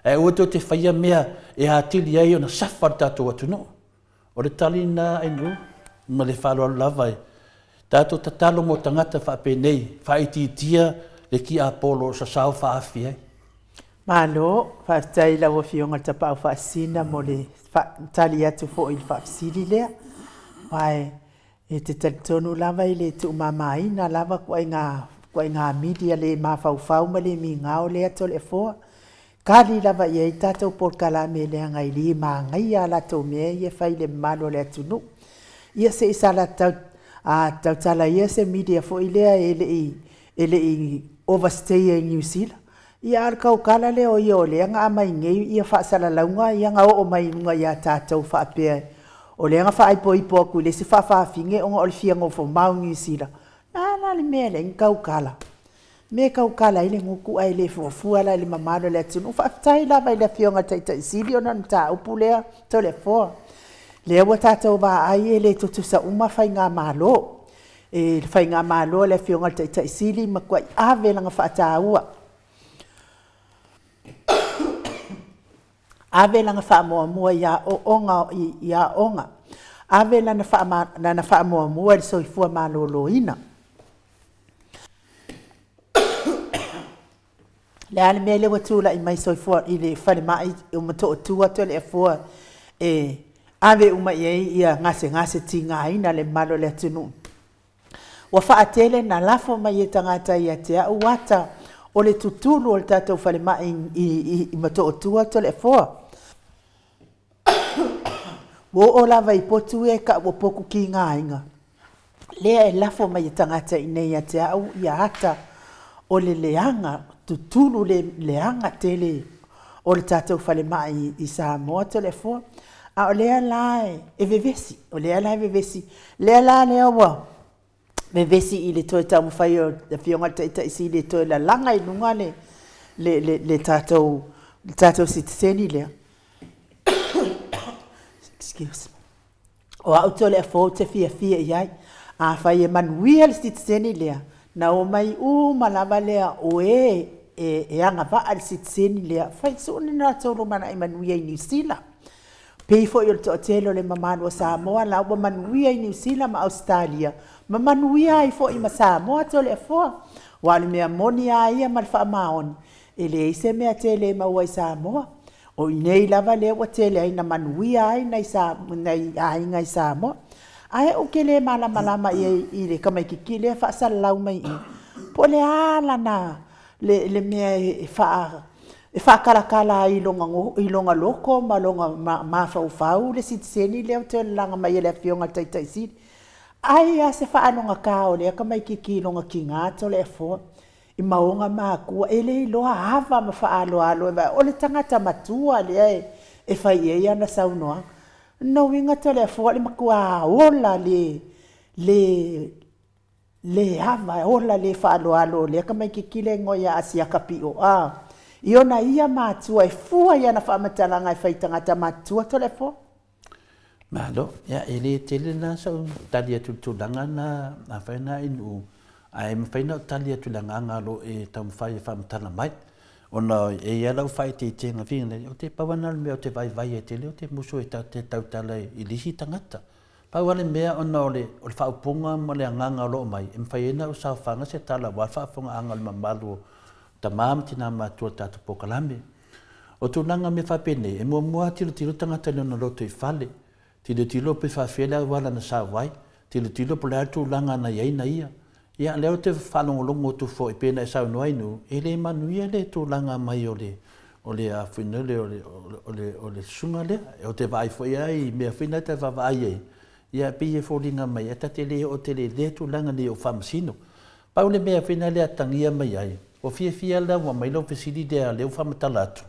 e o te faia mea e atili ai ona safar tato tunu o le talina ai no ma le falo lava tato tatalo mo tangata fa penei fa ititia le ki apolo sa sao fa afia malo fa tai la wo fionga tapa fa sina mo le fa talia tu fo il fa sili le ai e te tonu lava i le tu mamai na lava ko nga media le mafau ma le mi ngao le ato le fo kali lava i tato por kala me le ngai li ma ngai ala to me ye fai le malo le atunu ia se sala tau tau tala ia se media fo ile ele i overstay in New Zealand ia ar kau kala le o yo le nga mai ngai ia fa sala launga ia nga o mai nga ia tato fa pe o le nga fa ai po ku le se fa finge o le fianga fo mau New Zealand na le me le kau kala ile nguku ai le fo fuala le mamalo le tunu fa tai la vai le fianga tai sili ona ta upulea to le fo le wa tata ba ai le tutu sa uma fa nga malo e fa nga malo le fianga tai sili ma kwai ave la nga fa ta ua ave la nga fa mo ya o onga ave la na fa mo le so fu ma lo ina le ale mele watu la i mai so fu i le fa mai o mo to to le fu e ave uma ia ngase tinga ina le malo le tunu wa fa atele na lafo mai tangata ia te wata o le tutulu o le tatou fale mai i matootua to le foa. Wo o lava i potu e ka o poku ki ngā inga. Lea e lafo mai i tangata i nei a te au i a hata o le leanga, tutulu le leanga tele o le tatou fale mai i Samoa to le foa. A o lea lae e vevesi, o lea lae vevesi. Lea lae lea wa. Me vesi i le toi tau mwhai o le fionga taita isi le toi la langa i nunga le tātou sitiseni lea. Excuse me. O au tole a fō te fia iai. A whai e manuia le sitiseni lea. Na o mai malama lea o e anga vaa le sitiseni lea. Whai suni nā tōro mana i manuia i New Zealand. Pei fo i o to telo le mamanu o Samoa la o manuia i New Zealand ma Australia. Mamanuia i fo i ma Samoa to le fo. Wa le mea moni a ia ma le wha maon. E le ise mea tele ma ua i Samoa. O i nei lava le ua tele ai na manuia ai na i Samoa. Ai o ke le malama i le kamaikiki le wha salau mai i. Po le ala na le mea e whakarakala i longa loko ma longa mawhau le sitiseni leo te langa mai e le fionga taitaisiri. Ai a se whaanonga kao lea ka mai ki longa ki ngāto le fo. I maonga mākua e le loa hava ma whaaloalo e o le tangata matua lea e whai e ana saunoa. No winga to le fo le makua ola le le hava ola le whaaloalo le ka mai kikile ngoia asia kapi o a. Iona ia mātua e fua ia na whamatalanga e whaitangata mātua telefo? Malo, ia ele tele na sa talia tulanga na whaina inu. Ai mwhaina talia tulanga ngalo e taumwhai e whamatala mai. Ona e ia lau whai te tenga whingana, o te pawanal mea o te vai e tele, o te muso e te tautala i lihi tangata. Pauale mea ona o le whaupunga ma le anganga lo mai, e mwhaina o sa whanga se tala wa whaafunga anga le mamalu ta mam tina matua tatu pokalame. O tunanga me whapene, e mua tilo tangata leona loto i whale, tilo pe whawhela wala na sa wai, tilo po le atu langa na iaina ia. Ia leo te whalongolongo tu fo i pena e sau noainu, e le manuia le tu langa mai o le a whinele o le sunga lea, e o te vai fo iai, mea whina te wawai ei. Ia pia fōringa mai, e tate le o te le tu langa ni o whamasino. Pau le mea whina lea tangia mai ai, o fia la wa mai lo fesili dea leo whamatalatu.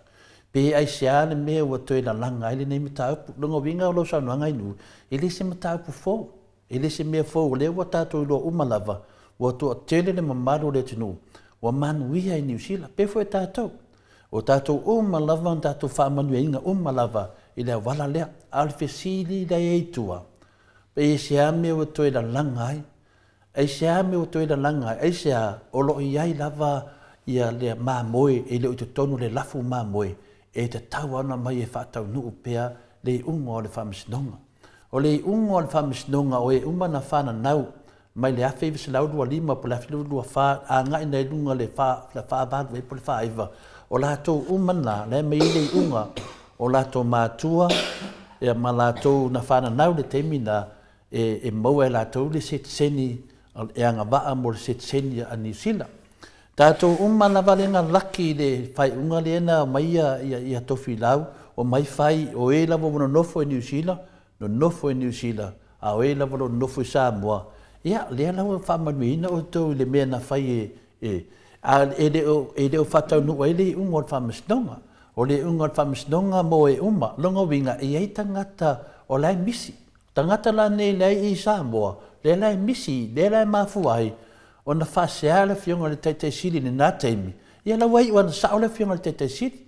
Pe ai sea le mea ua toe la langa, ele nei mataupu, longa winga o lo sau noanga inu, ele se mataupu fō, ele se mea fō, leo wa tātou ilo umalava, wa tu tele le mamaro le tunu wa manuia i New Zealand pe foi tatou o tatou malava tatou fa manuinga malava i le wala le al fesili le eitua pe sia me o toi la langai ai sia me o toi la langai ai sia o lo iai lava ia le mamoi e le tonu le lafu mamoi e te tawana mai e fa tau nu pea le ungo le famisnonga o le ungo le famisnonga o e umana fana nau mai le afe se lau lua lima po la filu lua fa a ngai nei lunga le fa ba ve po le fa iva o la to umana le mai le unga o la to matua e ma la to na fa na nau le temina e mo e la to le set seni e anga ba mo set seni a New Zealand ta to umana vale nga lucky le fai unga le na mai ia to filau o mai fai o e la vo no nofo e New Zealand no nofo e New Zealand a o e la vo no nofo Samoa. Ia, lea lau whamanuina o tau le mea na whai e leo whatau nua e le ungo whamasnonga. O le ungo whamasnonga mo e uma, longa winga e ei tangata o lai misi. Tangata la nei lei i Samoa, le lai misi, le lai mafuai, o na whasea le fionga le teitei siri ni nā teimi. Ia lau ai wana sao le fionga le teitei siri.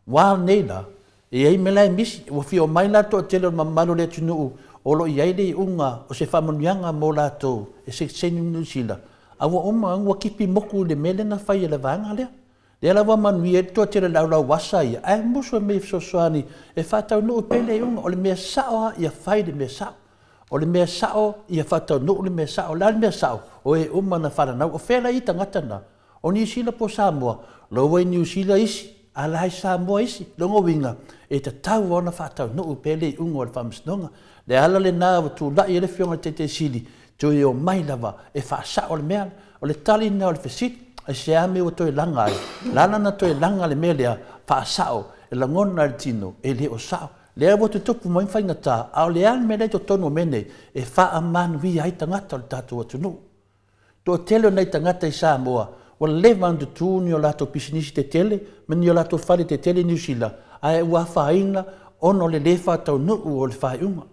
Wā nei la, e ei me lai misi, o fio mai la to tele o mamalo le tunuu, o lo iai le unga o se whamunyanga mo lato e se seni New Zealand. Awa oma angwa kipi moku le mele na whai e le vanga lea. Lea lawa manui e toa tira lau wasa ia. Ai muso me sosoani e whatau nuu pele unga o le mea sao ia whai le mea sao. O le mea sao ia whatau nuu le mea sao. La le mea sao o e uma na whananau. O whela i tangatana. O New Zealand po Samoa. Loa New Zealand isi. Alai Samoa isi. Longo winga. E te tau ona whatau nuu pele unga o le whamisnonga. Le ala le nā tu lai e le fionga te sili, tu e o mai lava, e whaasa o le mea, o le tali na o le fesit, e se ame o toi langa ai. Lana na toi langa le mea lea, whaasa o, e la ngona le tino, e le o sao. Le awa tu tupu mai whainga tā, au le an me le to tono mene, e wha manu hui ai tangata o le tātua tunu. To tele nei tangata i Samoa, o le vandu tūni o lato pisinisi te tele, meni o lato whare te tele New Zealand, ai ua whainga, ono le lefa tau nuu o le whainga.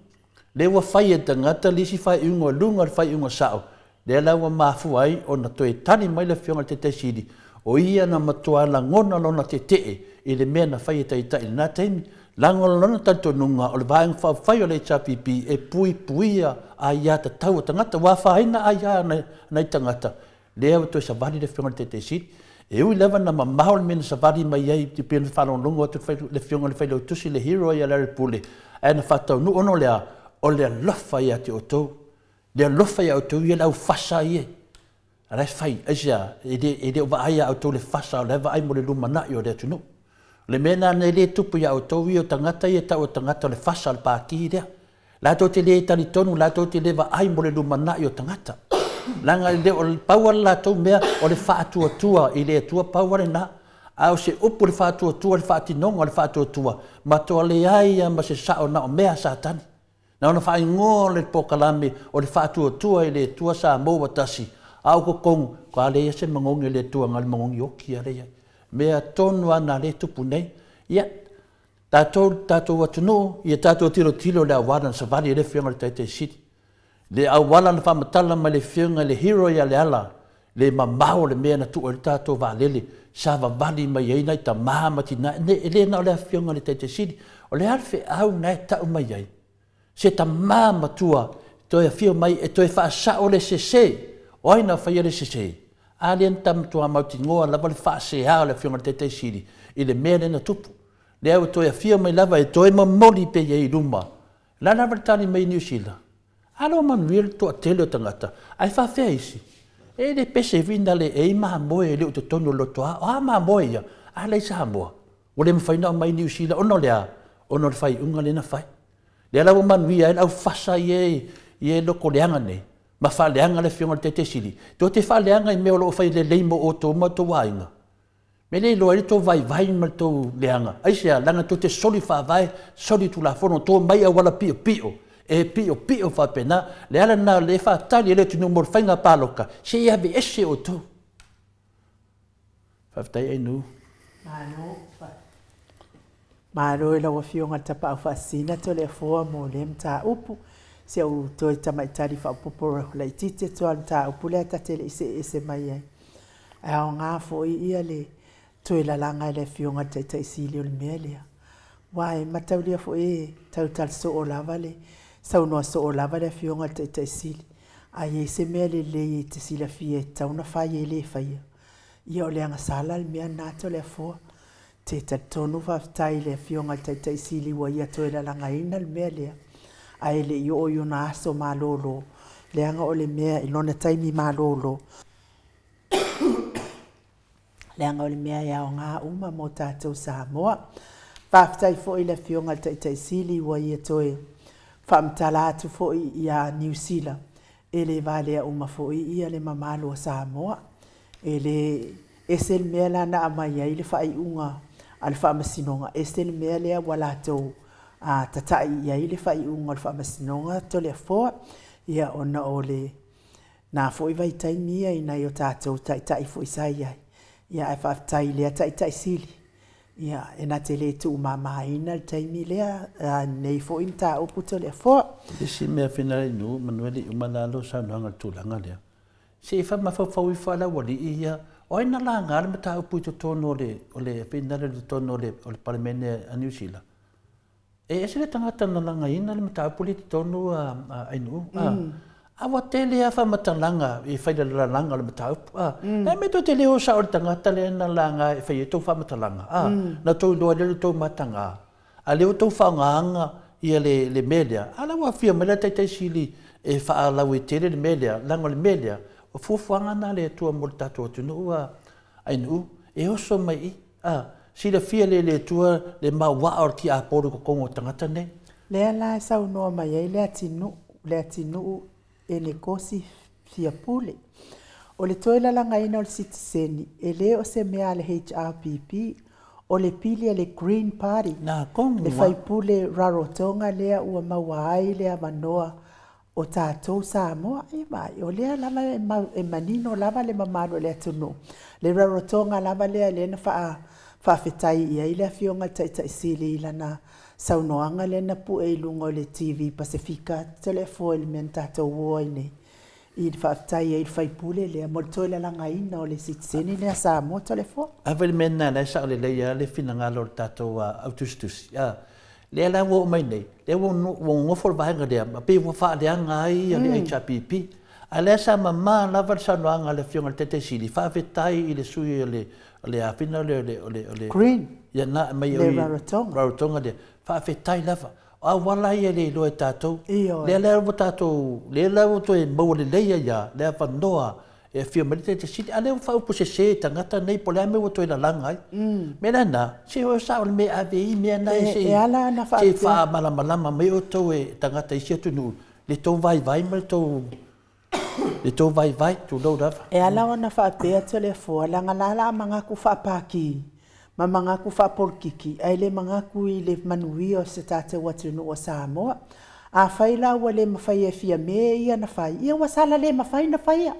Le wa fai e tangata lisi fai unga lunga le fai unga sao. Le la wa mafu ai o na toe tani mai le fionga te te siri. O ia na matua la ngona lona te tee i le mea na fai e taita i nā teimi. La ngona lona tanto nunga o le vaenga fai o le chapipi e puia a ia ta tau tangata. Wa fai na a ia na i tangata. Le awa toe savali le fionga te te siri. E ui lewa na mamahol mena savali mai ai te pēna whanau lunga o le fionga le fai lau tusi le hero i a lare pule. E na whatau nu ono lea. O le alofa ia te otou. Le alofa ia otou ia lau fasa ie. Arai fai, asia, e le o vaaya otou le fasa o le vaai mo le lumana i o le atunu. Le mena ne le tupu ia otou i o tangata i e tau o tangata le fasa al pāki rea. Lato te le tali tonu, lato te le vaai mo le lumana i o tangata. Langa le o le paua lato mea o le whaatua tua i le atua paua le na. Au se upu le whaatua tua, le whaatinonga le whaatua tua. Matoa le aia ma se sao na o mea satani. Na ona whai ngō le pokalame o le whaatua tua i le tua sa mōwa tasi. Au ko kong, ko a leia se mangongi le tua ngal mangongi oki a leia. Mea tonu ana le tupu nei. Ia, tātou atunu, ia tātou tilo le awaran sa vali e le whianga le taitei siti. Le awala na whamatala ma le whiunga le hero ia le ala, le mamao le mea na tua le tātou wālele, sa wawali mai ei nei ta maha mati na, le na o le whiunga le Teitei Sili, o le alwhi au nei tau mai ei. Se ta maha matua, toi a whiu mai e toi whaasa o le sese, o aina whai le sese. A le antamtua mauti ngoa lava le whaase hao le whiunga le Teitei Sili, i le mea le na tupu. Le au toi a whiu mai lava e toi mamoli pe iei ruma. La lava tani mai New Zealand. Alo manuel to atele o tangata. Ai whawhea isi. E le pese vinda le e maha moe e le uto tono lotoa. O ha maha moe ia. A le isa moa. O le mwhaina o mai New Zealand. Ono le a. Ono le whai unga le na whai. Le ala o manuia e au whasa i e loko leanga nei. Ma wha leanga le whiunga le Teitei Sili. To te wha leanga i meo lo whai le leimo o tō ma tō wainga. Me le loa tō vai vai ma tō leanga. Aisea langa to te soli wha vai. Soli tu la whono tō mai a wala pio pio. E pio fa pena le ala na le fa tali le tu numero fainga paloka se ia be ese o tu fa tai ai nu Maro e lawa whiunga tapa au whasina to le fua mo le mta upu se au toi tamai tari wha upupura la itite toa mta upu le atate le ise mai ai. Ao ngā fo i ia le toi la langa le whiunga Teitei Sili o le mea lea. Wai matau lia fo e tau tal so o lava le sau noa so o lava le whiunga Teitei Sili. Ai e se mea le i te sila fie tau na whai e le whaia. Ia o leanga sala le mea nato le fua. Te tonu whaftai le whiunga Teitei Sili wa ia toe la langa ina le mea lea. Ai le i o na aso malolo. Leanga o le mea ilona taimi malolo. Leanga o le mea ia o ngā uma mo tātou Samoa. Whaftai fo i le whiunga Teitei Sili wa ia toe. Whamtala atu fo i ia New Zealand. E le valea uma fo i ia le mamalo a Samoa. E le esel mea la na amai ai le whai unga al whamasinonga. Esel mea lea wala tau tatai iai le whai unga al whamasinonga to le foa. Ia ona o le nā fo i vai taimia i nei o tātou tai fo i sai ai. Ia e whaftai lea tai Sili. Ia, e nā te le tu mamaina le taimi lea, nei fo i mta upu to le foa. Isi mea whenare nu, manueli umalalo sa nuanga tūlanga lea. Se wha mawhawhau i whala wali i ia, o ina la ngāre mta upu i to tono o le whenare le tono o le paramene a New Zealand. E ese le tangata na langa ina le mta upu li te tono a ainu. Awa tele a whamatalanga i whaidala langa le mta upu. E me to te leo sa o le tangata le na langa i whai e tau whamatalanga. Na tau loa leo tau matanga. A leo tau whaungaanga ia le media. Ala wa whia mele Teitei Sili e whaalau i tere le media, langa le media. O fuafuanga na le tua mo le tatua tunu ua ainu. E oso mai i. Sila whia le tua le maua o ki a poro ko kongo tangata nei. Lea la sau noa mai ei lea tinu e le kosi fia pule. O le toila langa ina o le Citizen, e le o se mea le HRPP, o le pili le Green Party. Nā kongu. Le whai pule Rarotonga lea ua maua ai lea manoa o tātou Samoa. E mai, o lea lava e manino lava le mamaro lea tunu. Le Rarotonga lava lea le na whaafetai ia i lea whiunga Teitei Sili i lana saunoanga le na pu e lunga o le TV Pasifika tele fo il mentato woine i whaftai e i whaipule le mo toila langa ina o le Citizen le sa mo tele fo avel mena le sa le le finanga lo tato autustus le la wo mai nei le wo ngofol vaenga le pe wo fa le anga ai le HPP ale sa mama la va sa noanga le fiona Teitei Sili fa vetai i le sui le afina le Green ya na mai le Rarotonga le fa fetai lava a wala ia le lo tatou le wo tatou le wo to e mo le ya le fa noa e fio me Teitei Sili ale fa po se tangata nei po le me wo to la langa ai me na se o sa me ave me na e ala na fa se fa malama me o to e tangata i se tunu le to vai me to le to vai tu lo da e ala ona fa pe to le fo langa la manga ku fa paki ma manga ku fa porkiki ai le manga ku i le manui o se tate watu no Samoa a faila wale mafai e fia me ia na fai ia wasala le mafai na fai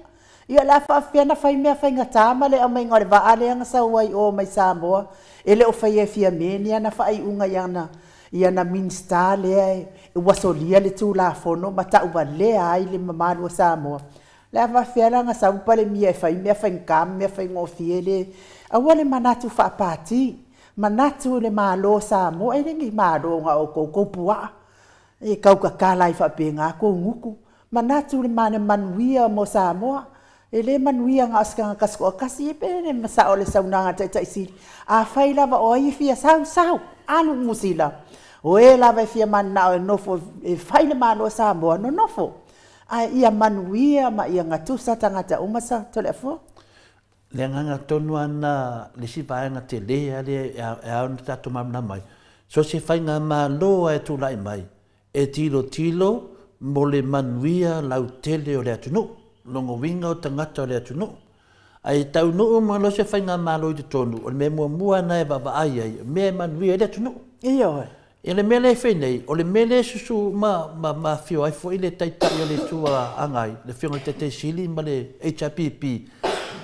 ia la fa fia na fai me fai ngata ma le amai ngore va ale nga sa wai o mai Samoa ele o fai e fia me ia na fai unga ia na ia na minista lea e wasolia le tulafono ma ta'ua lea ai le mamalu o Samoa. Le awhawhiaranga sa upale mia e whai mea whaingam, mea whaingofie le aua le manatu whaapati, manatu le malo Samoa, e rengi malo nga o koupua, e kaukakala i whapenga ko nguku, manatu le mane manuia mo Samoa, e le manuia nga askanga kasko kasi e pene masa o le saunanga taitaisiri, a whai lava o ai fia sau, anu musila, o e lava e fia mana o nofo, e whai le malo Samoa no nofo, a ia manuia ma ia ngatusa tangata umasa tole afo. Le nganga tonu ana le si vaenga te lea le e au ni tatu mamna mai. So se whainga ma loa e tūlai mai. E tilo mo le manuia lau tele o le atunu. Longo winga o tangata o le atunu. Ai tau nuu ma lo se whainga ma lo i te tonu. O le me mua na e baba ai ai. Me manuia e le atunu. Iyo e. E le mele whenei, o le mele susu ma fio ai fo i le taitai o le tua angai, le fio ngai te sili ma le HRPP.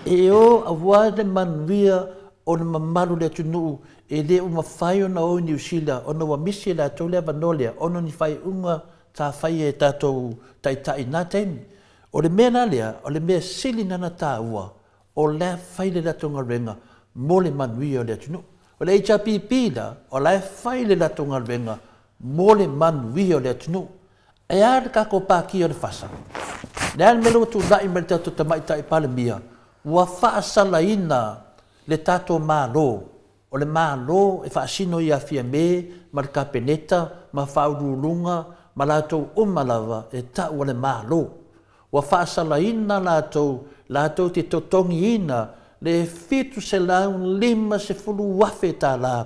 E o awa le manuia o le mamalu le tunu, e le uma whai o na o New Zealand, o na wa misi la tau le vanolea, o na ni whai unga ta whai e tatou taitai nā teimi. O le mea lea, o le mea sili nana tā ua, o le whai le latonga renga, mo le manuia o le tunu. O le HRPP la, o lai whai le latonga renga, mo le manuia o le tunu. E ar kako pāki o le whasa. Le an melo tu nai me le tatu tamaita i pale mia, ua whaasala ina le tato mālo. O le mālo e whaasino i a fia me, ma le kapeneta, ma whaurulunga, ma lātou umalawa e tau o le mālo. Ua whaasala ina lātou te totongi ina, le fitu se lau lima se fulu wafe tā la.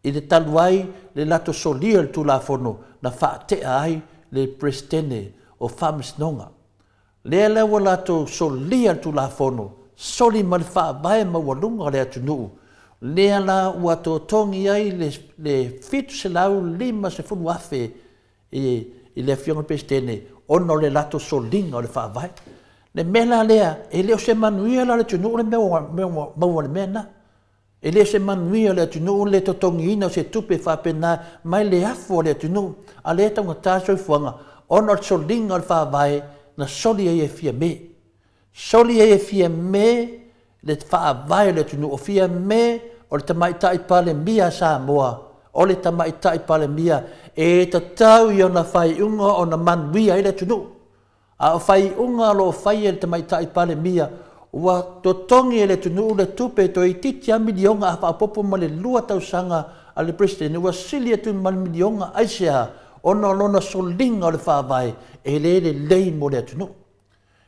I le taluai le lato solia le tulafono na whaatea ai le prestene o whamisnonga. Le lewa lato solia le tulafono, soli ma le whaabae ma walunga le atunuu. Le la ua totongi ai le fitu se lau lima se fulu wafe i le fionga prestene ono le lato solinga o le whaabae. Le mela lea, e leo se manuia la le tunu le maua le mena. E leo se manuia le tunu le totongi ina se tupe whapena mai le afo le tunu. A le tanga tāsoi fuanga, ono le solinga le whaavai na soli e fia me. Soli e fia me le whaavai le tunu o fia me o le tamaita i pale mia Samoa. O le tamaita i pale mia e tatau i ona whai unga o na manuia i le tunu. A whai unga lo whai e te maita i pale mia, ua totongi e le tunu le tupe to i titi a milionga a whaapopo ma le lua tausanga a le presidente, ua sili atu ma le milionga aisea, ono lona solinga o le whaavai, e le lei mo le tunu.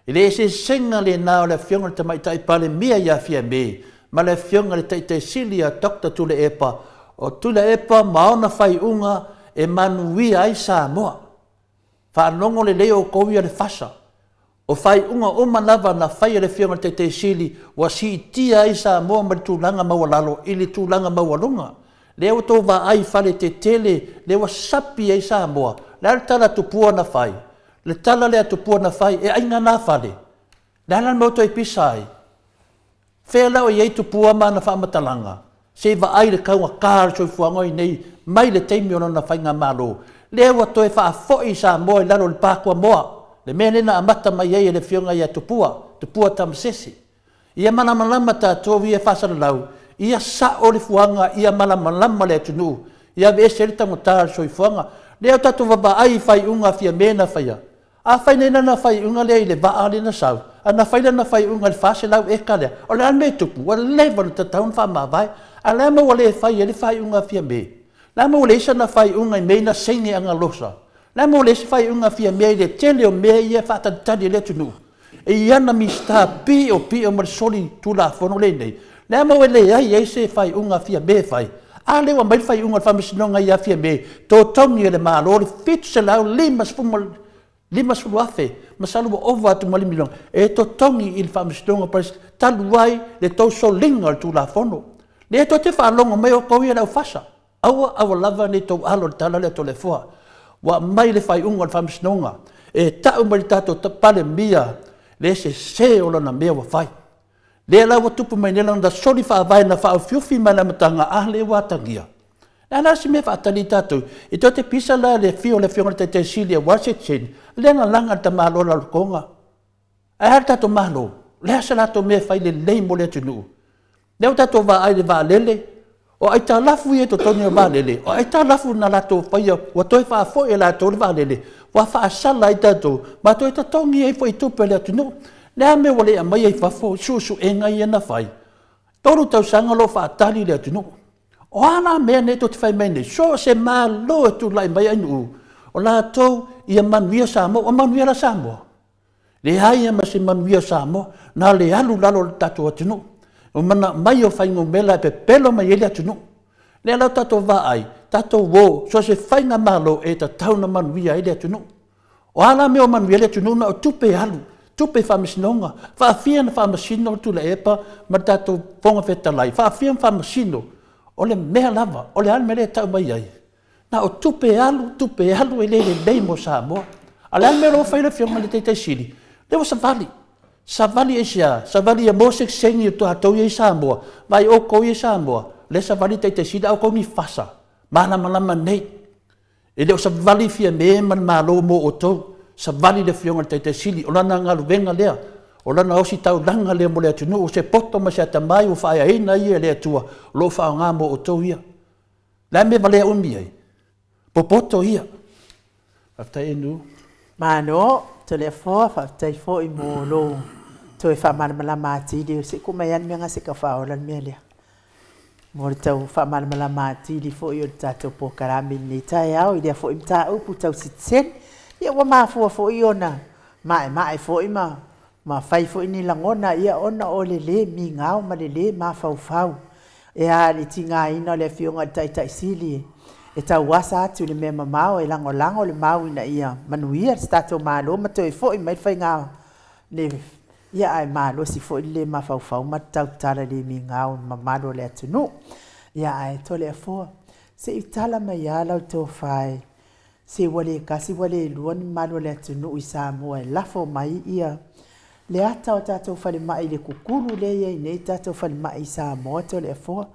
E le se senga le nao le fionga le te maita i pale mia ia fia me, ma le fionga le te sili a Dr. Tule Epa, o Tule Epa maona whai unga e manuia ai Samoa. Whanongo le leo kouia le fasa. O whai unga o manawa na whai le whionga te sili wa si tia i Samoa ma le tūlanga maua lalo i le tūlanga maua lunga. Leo tō wa ai whale te tele le wa sapi i Samoa. Le ala tala tupua na whai. Le tala lea tupua na whai e ainga na whale. Le ala mauto i pisai. Whea lau i ei tupua ma na whaamatalanga. Se wa ai le kaunga kāra soi fuangoi nei mai le teimi ono na whainga malo. Le wa toe whaafoi Samoa i lalo le pākua moa. Le mea nena amata mai ei le whionga ia tupua tamasesi. Ia malamalama tātou ia whasara lau. Ia sa o le fuanga, ia malamalama le atunu. Ia vese le tango tāra soi fuanga. Leo tatu waba ai whai unga fia mena whaia. A whai nena na whai unga lea i le waa le na sau. A na whai na whai unga le whase lau e ka lea. O le anme tupu, wa le lewa le tataun wha mawai. A lea maua le whai e le whai unga fia me. Lea maua le isa na whai unga i meina senge anga losa. Lea maua le isa whai unga fia me i le tele o mea ia whaatantari le tunu. E iana mi sta pi o mar soli tula fono le nei. Lea maua le ai e se whai unga fia me whai. A lewa mai whai unga whamisinonga ia fia me. Tō tongi e le malo le fitu se lau lima sulu afe. Masalu wa ova atu malimilong. E tō tongi i le whamisinonga paris taluai le tau solinga le tula fono. Le tō te whaalonga mai o kouia lau fasa. Awa lava ne tau alo le tala le to le fua. Wa mai le whai unga le whamisinonga. E tau mari tato pale mia. Le se o lana mea wa whai. Le la wa tupu mai nelang da soli wha vai na wha fiufi mai na matanga le watangia. Nā si me whaatani tātou. I tō te pisa la le whionga te Celia Washington. Lenga langa ta malo la konga. Ai har tātou malo. Lea sa lato me whai le lei mo le tunu. Leo tātou wā ai le wā lele. O ai tā lafu e to toni o wā lele. O ai tā lafu na lato whaia. Wa toi wha fo e lato le wā lele. Wa wha asala i tātou. Ma toi ta tongi e whai tupe le tunu. Lea me wale a mai ai whafo. Susu e ngai e na whai. Toru tau sanga lo wha atali le tunu. O ana mea ne to te whai mene. So se mā lo e tu lai mai ainu. O lato ia manuia Samoa. O manuia la Samoa. Le hai ma se manuia Samoa. Na le alu lalo le tātou atunu. O mana mai o whaingo mela pe pelo mai ele atunu. Le alau tātou wā ai. Tātou wō. So se whainga malo e ta tauna manuia ele atunu. O ana mea o manuia ele atunu na o tupe alu. Tupe whamasinonga. Whaafia na whamasino tu le epa. Ma tātou ponga whetalai. Whaafia na whamasino. O le mea lava. O le anu mele tau mai ai. Na o tupe alu e le lei mo Samoa. A le anu mele o whaile whionga le teitei siri. Lewa savali. Savali e sia. Savali e mosek sengi o tu hatau i Samoa. Vai o kou i Samoa. Le savali teitei siri au kou mi fasa. Mana malama nei. E leo savali fia me man malo mo o tou. Savali le whionga le teitei siri. O lana ngalu venga lea. O lana osi tau langa lea mo lea tunu. O se poto ma se atamai o whaia eina ia lea tua. Lo whao ngā mo o tou ia. Lea me valea umi ai. Popoto ia. Aftai enu. Mano. To le fo fa tai fo I mo lo to e fa mala mati di se kuma yan me nga se ka fa ola me le mo tau fa mala mati di fo yo tato po karami ni tai au ide fo imta u pu tau sitsen ia wa ma fo yo na mai fo ma fai fo ni langona ia ona ole le mi ngau ma le ma fau e a ni tinga ina le fionga tai sili e tau wasa atu le mea mamao e lango le mau ina ia manuia stato malo ma toi fo I mai fai ngao le ia ai malo si fo le ma fau ma tau tala le mi ngao ma malo le atunu ia ai to le fo se I tala mai ala to fai se wale kasi wale luan malo le atunu I Samoa e lafo mai ia le ata o tatou fale mai le kukuru le ia nei tatou fale mai Samoa to le fo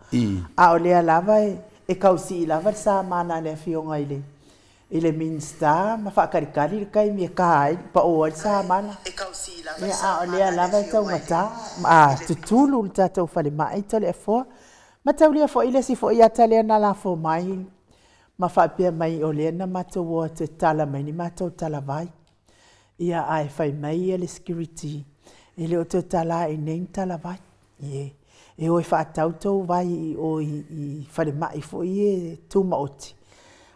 a o le lava e kausi I lava sa mana le fionga ile minsta ma fa karikari kai mi kai pa o sa mana e kausi I lava sa le lava tau mata a tutulu tatou fale mai to le fo ma tau le fo ile si fo ia tale na la fo mai ma fa pe mai o le na mato wo te tala mai ni mato tala vai ia ai fai mai le security ile o te tala I nei tala vai ye e oi fa tautou vai o I fale mai fo I tu maoti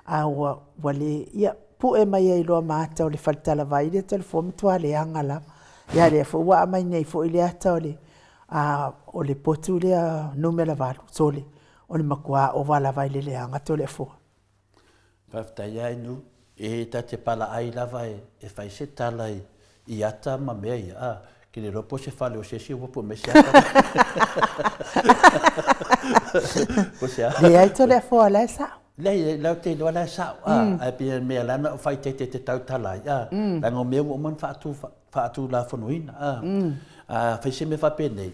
a wale ia pu e mai ai lo mata o le faltala vai le telefon tua le angala ia le fo wa mai nei fo ile ata ole a o le potu le numela valu sole o le makua o vala vai le anga to le fo pafta ia inu e tate pala ai lava e fai se tala I ata ma mea ia que le ropo se fale o se si o po me se le ai to le fo la sa le la te lo la sa a pe me la no fai te tau tala la ngo me o man fa tu la fo noina fai se me fa pe nei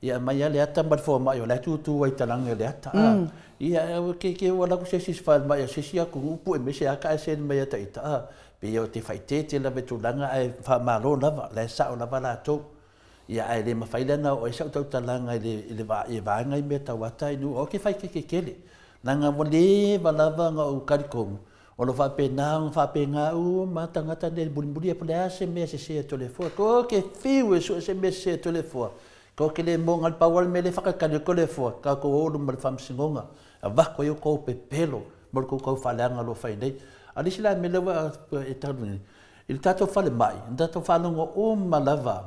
ia mai le ata ma fo mai o la tu ai talanga le ata ia ke wala ko se si fa mai se si ku pu me se aka se me ta ita pe o te fai te la betulanga ai fa malo lava le sa o lava la to ia ai le mafaila na o sa tau talanga le va ngai me ta wata nu o ke fai ke kele nanga wole valava nga o karikom o lo fa pe nga u matanga ta de bulbuli pe la se me se telefone ko ke fiu so se me se telefone ko ke le mo ngal pawal me le fa ka le telefone ka ko o lo mal fam singonga va ko yo ko pe pelo mo ko fa la nga lo fa dei ali sila me le wa eterni il tato fa le mai tato fa no malava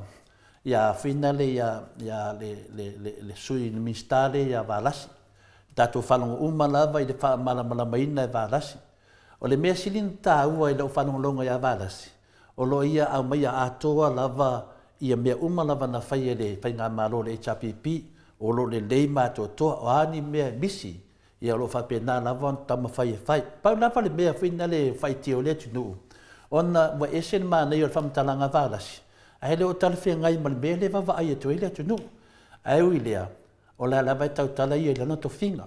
ya finale ya le sui mistale ya valas tato fa no malava i le fa mala mai na valas o le mea silin ta ua i lau whanonga longa ia valasi. O lo ia au mai a atoa lava ia mea lava na whai e le whai ngā malo le HPP o lo le lei mātua toa o ani mea misi ia lo whapena lava tama whai e whai. Pau lava le mea whina le whai teo le tunu. Ona wa esen maa nei o le whamtalanga valasi. A hele o talwhia ngai ma le mea le wawa ai e tue le tunu. A eu i lea o le lava e tau tala i e lana to whinga.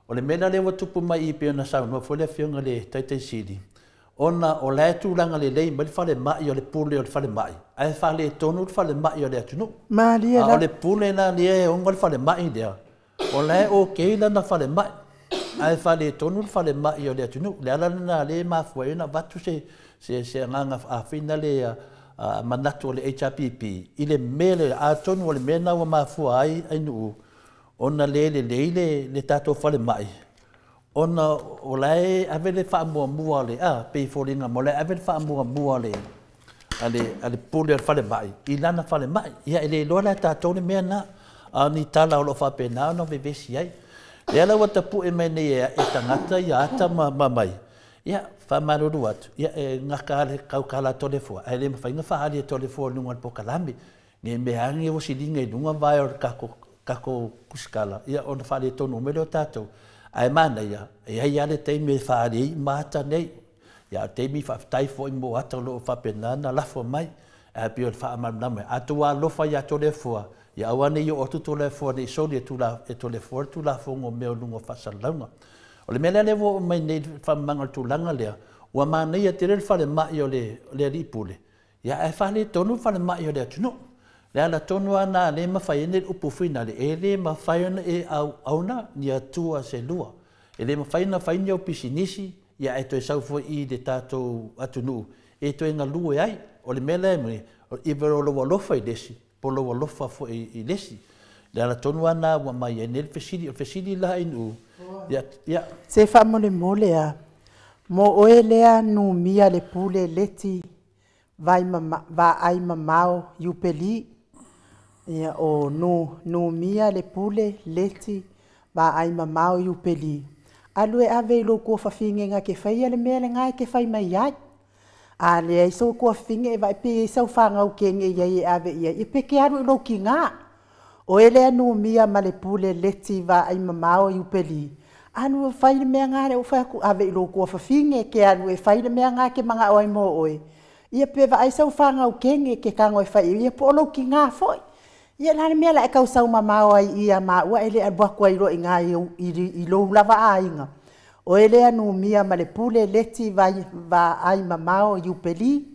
O le mena le watupu mai I pia na sau no fo le fionga le Taitei Sili. Ona o le tūlanga le lei, ma le whale mai o le pule o le whale mai. Ai whale tonu le whale mai o le atunu. Maria la. O le pule na ni e onga le whale mai lea. O le o keila na whale mai. Ai whale tonu le whale mai o le atunu. Le ala na le mafua e na watu se nganga a whina le manatu o le HRPP. I le mele a tonu o le mena o mafua ai nuu. Ona le tato whale mai. Ona o lai ave le wha mua le pei fōringa mo le ave le wha mua le ale pule o whale mai. I lana whale mai. Ia ele loa la tātou le mea na ni tala o lo whapena no vevesi ai. Le ala wata pu e mai nei e tangata i ata mai. Ia whamaruru atu. Ia ngaka ale kaukala tole fua. Ai le mawhainga whaari e tole fua nunga le pokalami. Nge me hangi o silinga I nunga vai o kako kuskala. Ia ona whale tonu mele o tātou. Ai mana ia, e ai ale teimi e whaari mata nei. Ia teimi whaftai fo I mo ata lo whapena na lafo mai. E pio whaamaruname. Atu a lofa ia tole fua. Ia awane I o otu tole fua ni soli e tole fua tu la fongo meo lungo whasalaunga. O le mele lewo mai nei whamanga tūlanga lea. Ua mana ia te rele whale mai o le ripule. Ia e whale tonu whale mai o le atunu. Le ala tonu ana le mawhai ene upu whina le e le mawhai ana e auna ni atua se lua. E le mawhai na whaini au pisinisi ia e toi saufo I le tātou atunu. E toi ngā lua ai o le mele mre I vero loa lofa I lesi. Po loa lofa fo I lesi. Le ala tonu ana wa mai ene le fesili la inu. Ia. Se wha mole a. Mo oe lea nu mia le pule leti va ai mamao yupeli. Ia o no mia le pule leti va ai mamao yupeli. Alue ave lo ko fafinge nga ke fai le mele nga ke fai mai ai. A le ai so ko finge vai pe so fanga o kenge ia ave ia e pe ke aru lo kinga. O ele no mia ma le pule leti va ai mamao yupeli. Anu fai le me nga o fa ku ave lo ko fafinge ke aru e fai le me nga ke manga oi mo oi. Ia pe va ai so fanga o kenge ke kango e fai ia po lo kinga foi. Ia la mea la e kau sau mamao ai ia ma ua ele a buaku ai ro inga I lo lava ainga. O ele anu mia ma le pule leti va ai mamao yupeli.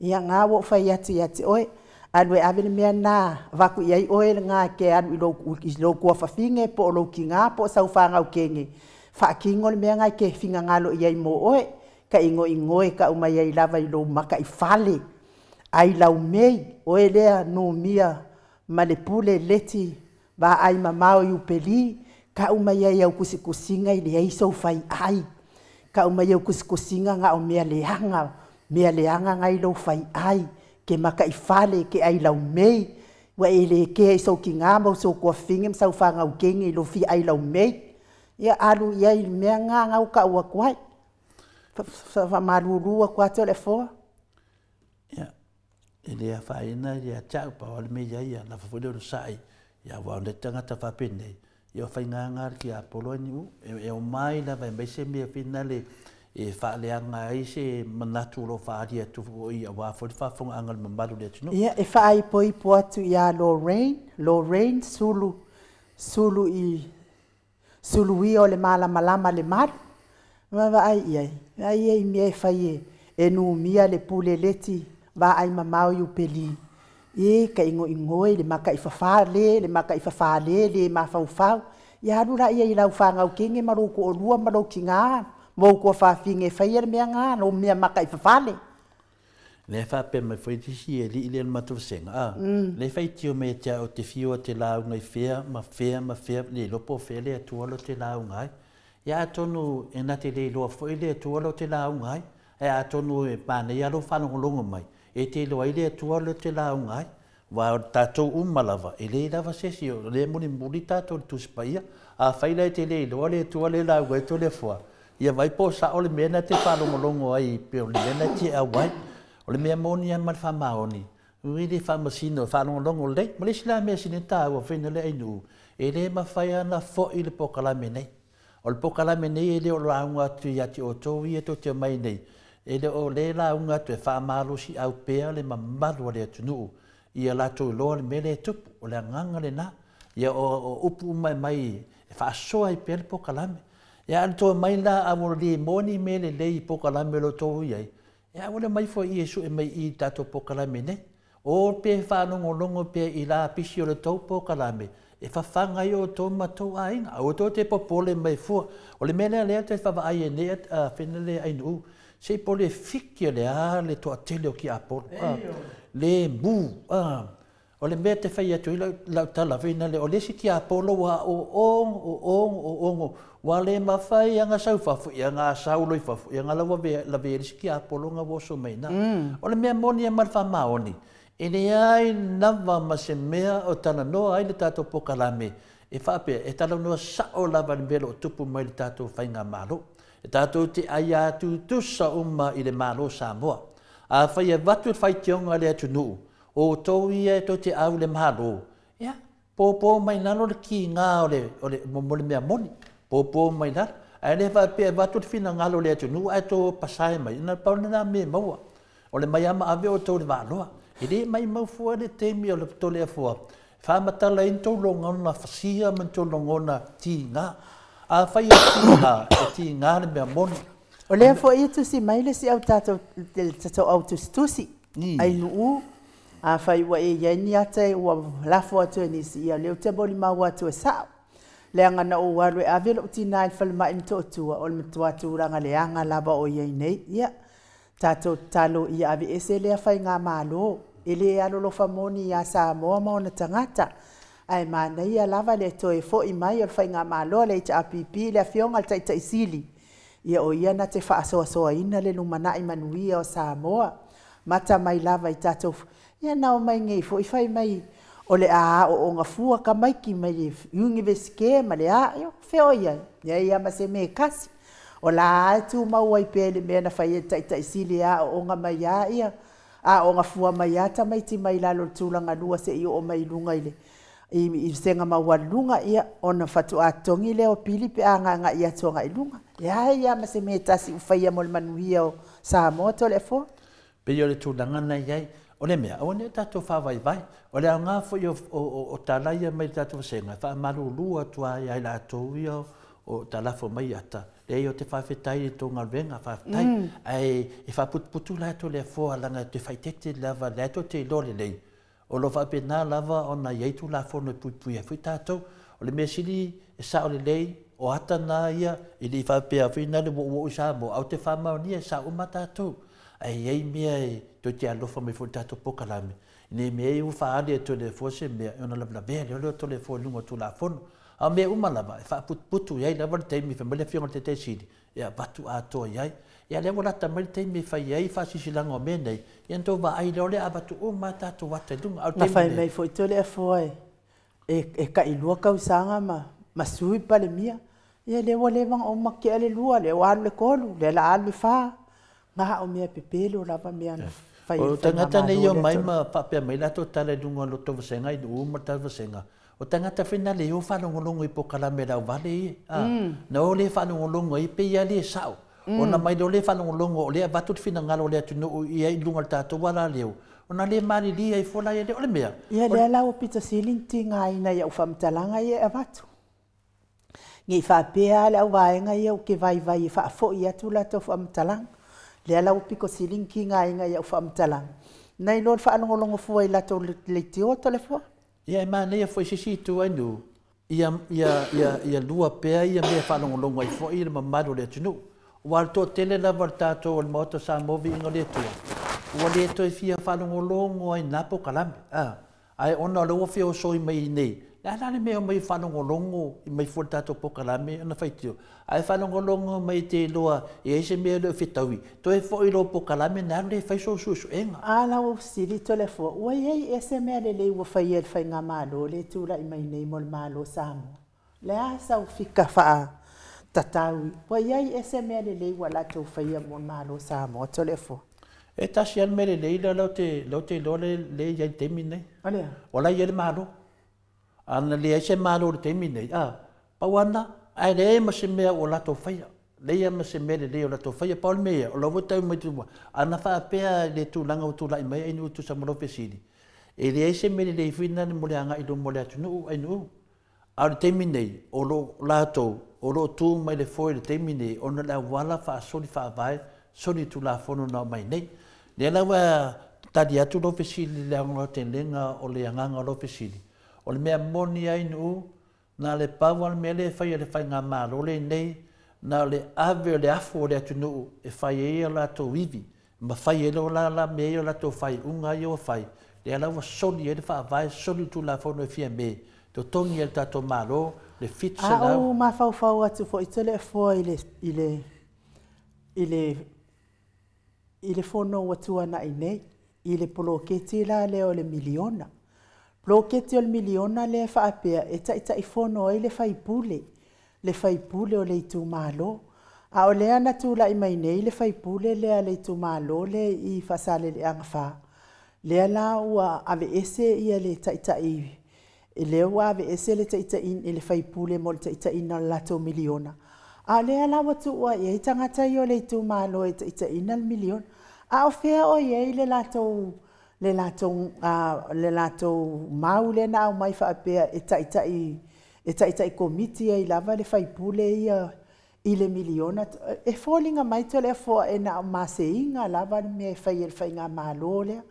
Ia ngā wo fai ati oe. Anu e ave le mea nā vaku iai oe ngā ke anu I lo kua whawhinge po o lo ki ngā po sau whangau kenge. Whaakingo le mea ngai ke whinga ngalo iai mo oe. Ka ingoe ka umai ai lava I lo maka I whale. Ai lau mei o ele anu mia ma le pule leti va ai mamao yupeli ka umai ai au kusikusinga I le ai so fai ai ka umai au kusikusinga nga o mea leanga ngai lo fai ai ke maka I fale ke ai lau mei wa ele ke ai so ki ngā mau so kua fingem sau whanga u kenge lo fi ai lau mei ia alu iai mea ngā ngau ka ua kuai fa marurua kua te o le foa ele a faina ia tau pa o le mea ia la fafole o sai ia wa le tangata whapene ia whainga ngar ki a polo ni e o mai la vai se mea fina le e whaaleanga ai se manatu lo whaaria tu o ia wa fo whafonga angal mamaru le tino ia e whaai poi po atu ia Lorraine sulu I o le malama le mar ma ai ai mea whai e nu mia le pule leti va ai mamao yupeli e ka ingoe le maka I fafale le mafau ia rura ia I lau whanga o kenge maro ko o lua maro ki ngā mo ko whawhinge whaia le mea ngā no mea maka I fafale le whape mai whaitisi e li ile matu senga le whaitio me te o te fio te lau ngai whea ma whea le lopo whea le atualo te lau ngai ia atonu e nate le loa fwoi le atualo te lau ngai ia atonu e pane ia lo whanongolongo mai e te loa ile atua le te lau ngai, wa tātou umalava, e le lava sesi o le muri tātou tuspaia, a whaila e te le loa le atua le lau ngai to le fua. Ia vai po sa o le mena te whalongolongo ai, pe o le mena te awai, o le mea moni a mali whamaoni. Ui le whamasino, whalongolongo le, ma le sila mea sine tā ua whina le ainu, e le mawhai ana fo I le pokalame nei. O le pokalame nei e le o launga atu I ati o tō I e to te mai nei. E le o le launga tu e whaamalo si au pēa le mamaru le atunu. Ia lato loa le mele tupu, o le anganga le nā. Ia o upu mai e whaasoa I pēa le pokalame. Ya to mai la amo li moni me le lei pokalame lo to ye. Ya wala mai fo Yesu e mai I tato pokalame ne. O pe whanongo longo pe I la pisi o le tau pokalame. E whawhanga I o tō matou ainga. O tō te popole mai fua. O le mena lea te whawai e nea whenele ainu. Se po le whikia le a le toa tele o ki apolo. Le mu. O le mea te whai atu I lau tala whina le. O le si ki apolo wa o ongo. Wa le mawhai anga sau whafu. I anga sau loi whafu. I anga lawa la veri si ki apolo nga woso mai na. O le mea moni a marwha maoni. E ne ai nawa ma se mea o tana noa ai le tātou pokalame. E whape, e tala noa sao lava ni melo o tupu mai le tātou whainga malo. E tātou te ai atu tusa uma I le malo Samoa. A whai e watu whai tionga le atu nuu. O tau ia e to te au le malo. Ia, pōpō mai nalo le ki ngā o le mole mea moni. Pōpō mai nalo. A le whape e watu whina ngalo le atu nuu ai tō pasai mai. Ina pauna nā me maua. O le mai ama ave o tau le waloa. E re mai mau fua le temi o le tole a fua. Whamatala in tau longona whasia man tau longona ti ngā. A whai o ti ngā le mea moni. O lea fua I tusi mai le si au tātou au tusi. Ai nuu. A whai wa e iani ata e ua lafo atu e nisi ia. Leo te boli mau atu e sao. Lea ngana o waru e avelo tina i whalma in to tua. O le matua tūranga le anga lava o iai nei. Ia. Tātou talo I ave ese lea whai ngā mālo. Ele alolo famoni ya Samoa mo na tangata. Ai mana ia lava le toe fo I mai o whainga malo le ita apipi le fionga ta ita isili. Ia o ia na te whaasoa soa ina le lumana I manuia o Samoa. Mata mai lava I tātou. Ia nao mai ngei fo I whai mai. O le a o nga fua ka mai ki mai le yungi veske ma le a. Ia feo ia. Ia ma se me kasi. O la tu maua I pele mea na whai ta ita isili a o nga mai a ia. A o nga fua mai ata mai ti mai lalo tūlanga lua se I o mai lunga ile. I senga maua lunga ia o na whatu a tongi leo pili pe a nga ia tonga I lunga. Ia ma se me tasi uwhaia mo le manuia o Samoa to le fo. Pe yo le tūlanga nei iai. O le mea, o ne tātou whawai vai. O le ngā fo o tālaia mai tātou senga. Wha maru lua tua iai la tōia o tālafo mai ata. Le o te whawhetai I tō ngā renga whawhetai. Ai, e whaputputu lai to le fōa langa te whaitete lava lai to te lore lei. O lo whape nā lava o na ieitu la whono pui a whi tātou. O le mea siri e sa o le lei o ata nā ia I li whape a whina le mo I Samoa. Au te whamaunia sa o ma tātou. Ai ei mea e to te alofa mai fōi tātou pokalame. Ne mea I uwhaare e to le fōse mea. E ona labla mea leo to le fō lunga tu la whono. A mea umalava, e whaputputu iai, lawa le teimi whamele whionga te te siri. Ia batu a toa iai. Ia lewa lata mai le teimi whai iai, whasisilanga o mea nei. Ia ntō wa ai leo le a batu o ma tātou wata I lunga. Na whai mai fo I tole a fōe. E ka I lua kausanga ma sui pale mia. Ia lewa lewang o maki ale lua, lewa alu le kolu, le la alu wha. Ngaha o mea pepelo, lava mea na whai. O tangata nei o mai ma whapea mai lato tala lunga loto wasenga, I uma tala wasenga. O tangata whina le o whanongolongo I pokalame rau wale I. Na o le whanongolongo I pe ia le sao. O na mai do le whanongolongo o le a watut whina ngalo le atu no I ai lunga tātou wala leo. O na le mari li ai whola ia le o le mea. Ia le ala o pita siling ti ngā ina ia uwhamtalanga ia a watu. Ngi whapea le au vaenga ia o ke vai I whaafo I atu la tau whamtalanga. Le ala o piko siling ki ngā ina ia uwhamtalanga. Nei lor whanongolongo fua I la tau le tio to le fua. Ia ma nei foi sisi tu anu. Ia lua pea ia me whanongolongo ai foi le mamado le tunu. Wal to tele la vartato o moto sa movi ingo le tu. Wa le to fia whanongolongo ai napo kalame. Ai ona lo fio so I mai nei. La le me mai whanongolongo I mai fortato po kalame ona faitio. Ai whanongolongo mai te loa e se me le fitawi. To e foi lo po kalame na le fai so enga. Ala o siri to le fo. Wa ye ese me le wo fai el fai nga malo le tula I mai nei mol malo Samoa. Le asa o fika fa tatawi. Wa ye ese me le wala to fai mol malo Samoa to le fo. E tasi al me le lo te le ya temi nei. Olea. Wala ye malo. Ana le ese malo te mine pawana ai le ma se mea o lato faia le ma se mea le o lato faia paul mea o lo vota mai tu ana fa pea le tu langa o tu lai mai inu tu samoro pesini e le ese mea le fina mo le anga I do mo le atu no ai no al te mine o lo lato o lo tu mai le foi le temine ona la wala fa soli fa vai soli tu la fono na mai nei le la wa tadi atu lo fesili le ngo tendenga o le nganga lo fesili o le mea moni ai nu na le pawal me le fai ngā malo le nei na le ave le afo le atu nu e fai e la to vivi ma fai e lo la me e la to fai unga yo fai le la wa soli e fa vai soli tu la fono e fia me to tongi el tato malo le fit se la o ma fau atu fo itele fo ile fono watu ana ine ile poloketi la le o le miliona poloketi o le miliona le fa apea eta I fono ile fai pule o le itu malo a o le ana tu la I mai nei le fai pule le le itu malo le I fasale le angfa le la wa ave ese ia le tai le wa ave ese le tai ile fai pule mo le tai na lato miliona a le ala watu wa e tangata yo le itu malo e tai na miliona a o fea o ye le lato mau le na mai fa apea e tai komiti e lava le fai pule ia I le miliona e fallinga mai to le fo e na maseinga lava me fai el fai nga malo le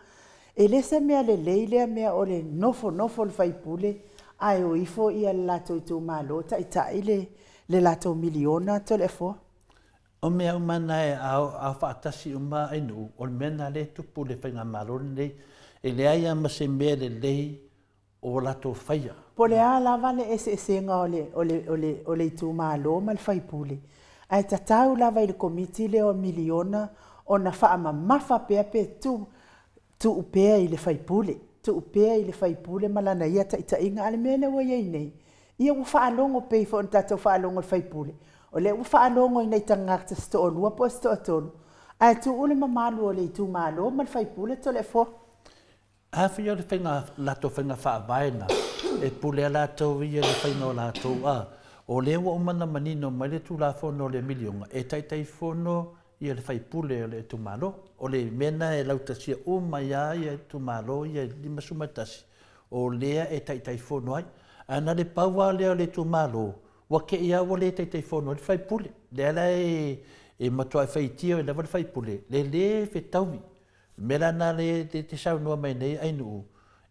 e le se me le leile me o le nofo le fai pule ai o ifo ia lato tu malo tai le lato miliona to le fo o mea umana e a whaatasi uma ai nu, o mena le tupu le whainga marone nei, e le aia ma se mea le lei o lato whaia. Po le a lava le ese nga o le tu malo ma le whai pule. Ai tatau lava I le komiti le o miliona o na wha mafa pea pe tu upea I le whai pule. Tu upea I le whai pule ma lana ia ta inga ale mele wa iei nei. Ia u wha alongo pe fo on tatou wha alongo le whai pule. O le ufa alongo I nei tangata sto o lua po sto atonu. Ai tu ule mamalu o le tu malo ma le whai pule to le fo. Hawhi o le whainga lato whainga wha vaena. E pule a lato ia le whainga o lato a. O le wa umana manino mai le tu la fono le milionga. E tai fono ia le whai pule o le tu malo. O le mena e lautasia o mai a ia tu malo ia lima sumatasi. O lea e tai fono ai. Ana le paua lea le tu malo. Wa ke ia wa le tai fono le fai pule le ala e matua fai tio le fai pule le fe tauvi mela na le te sau no mai nei ai nu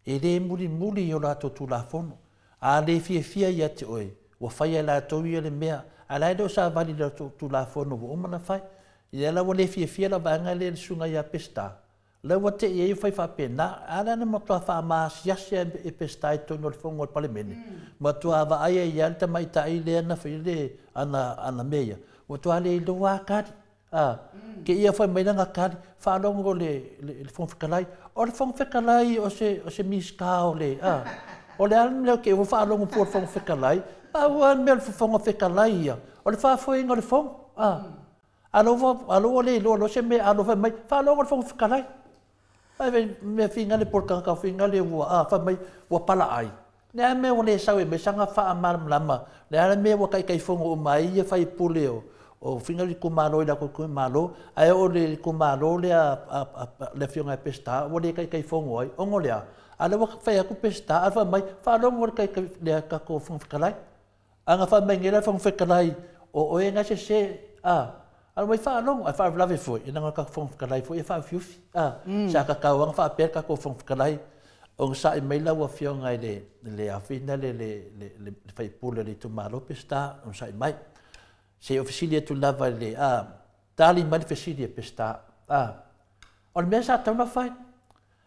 e le muri o la to tu la fono a le fia ia te oi wa fai la to ia le mea ala do sa vali la tu la fono o mana fai ia la wa le fia la banga le sunga ia pesta le wa te ia fai fa pena ala na matua fa ma sia e pesta I to no fongo o parlamento matua va ai ia te mai tai le na file ana meia o to ale do wa kadi ke ia fai mai na kadi fa longo le fon fikalai o le fon fikalai o se miska o le o le al le ke o fa longo por fon fikalai wa mel fon fikalai ia o le fa foi ngol fon alo le lo se me alo fa mai fa longo fon fikalai ai me finga le por ka finga le wa fa mai wa pala ai ne me o le sawe me sanga fa amal lama le ala me wa kai fongo o mai ia fai puleo o finga le kumalo ida ko malo ai o le kumalo le le finga pesta o le kai fongo ai o ngolea ala wa fai ku pesta alfa mai fa longo kai le ka ko fong fikalai anga fa mai ngela fong fikalai o e nga se al mai fa long fa lave foi ina ka fong fikalai foi fa fiufi sa ka wang fa per ka ko fong fikalai o sa I mai la wa fio ngai le afina le fai pule le tu malo pesta o sa mai se officilia tu lava le tali mai officilia pesta o me sa tona fai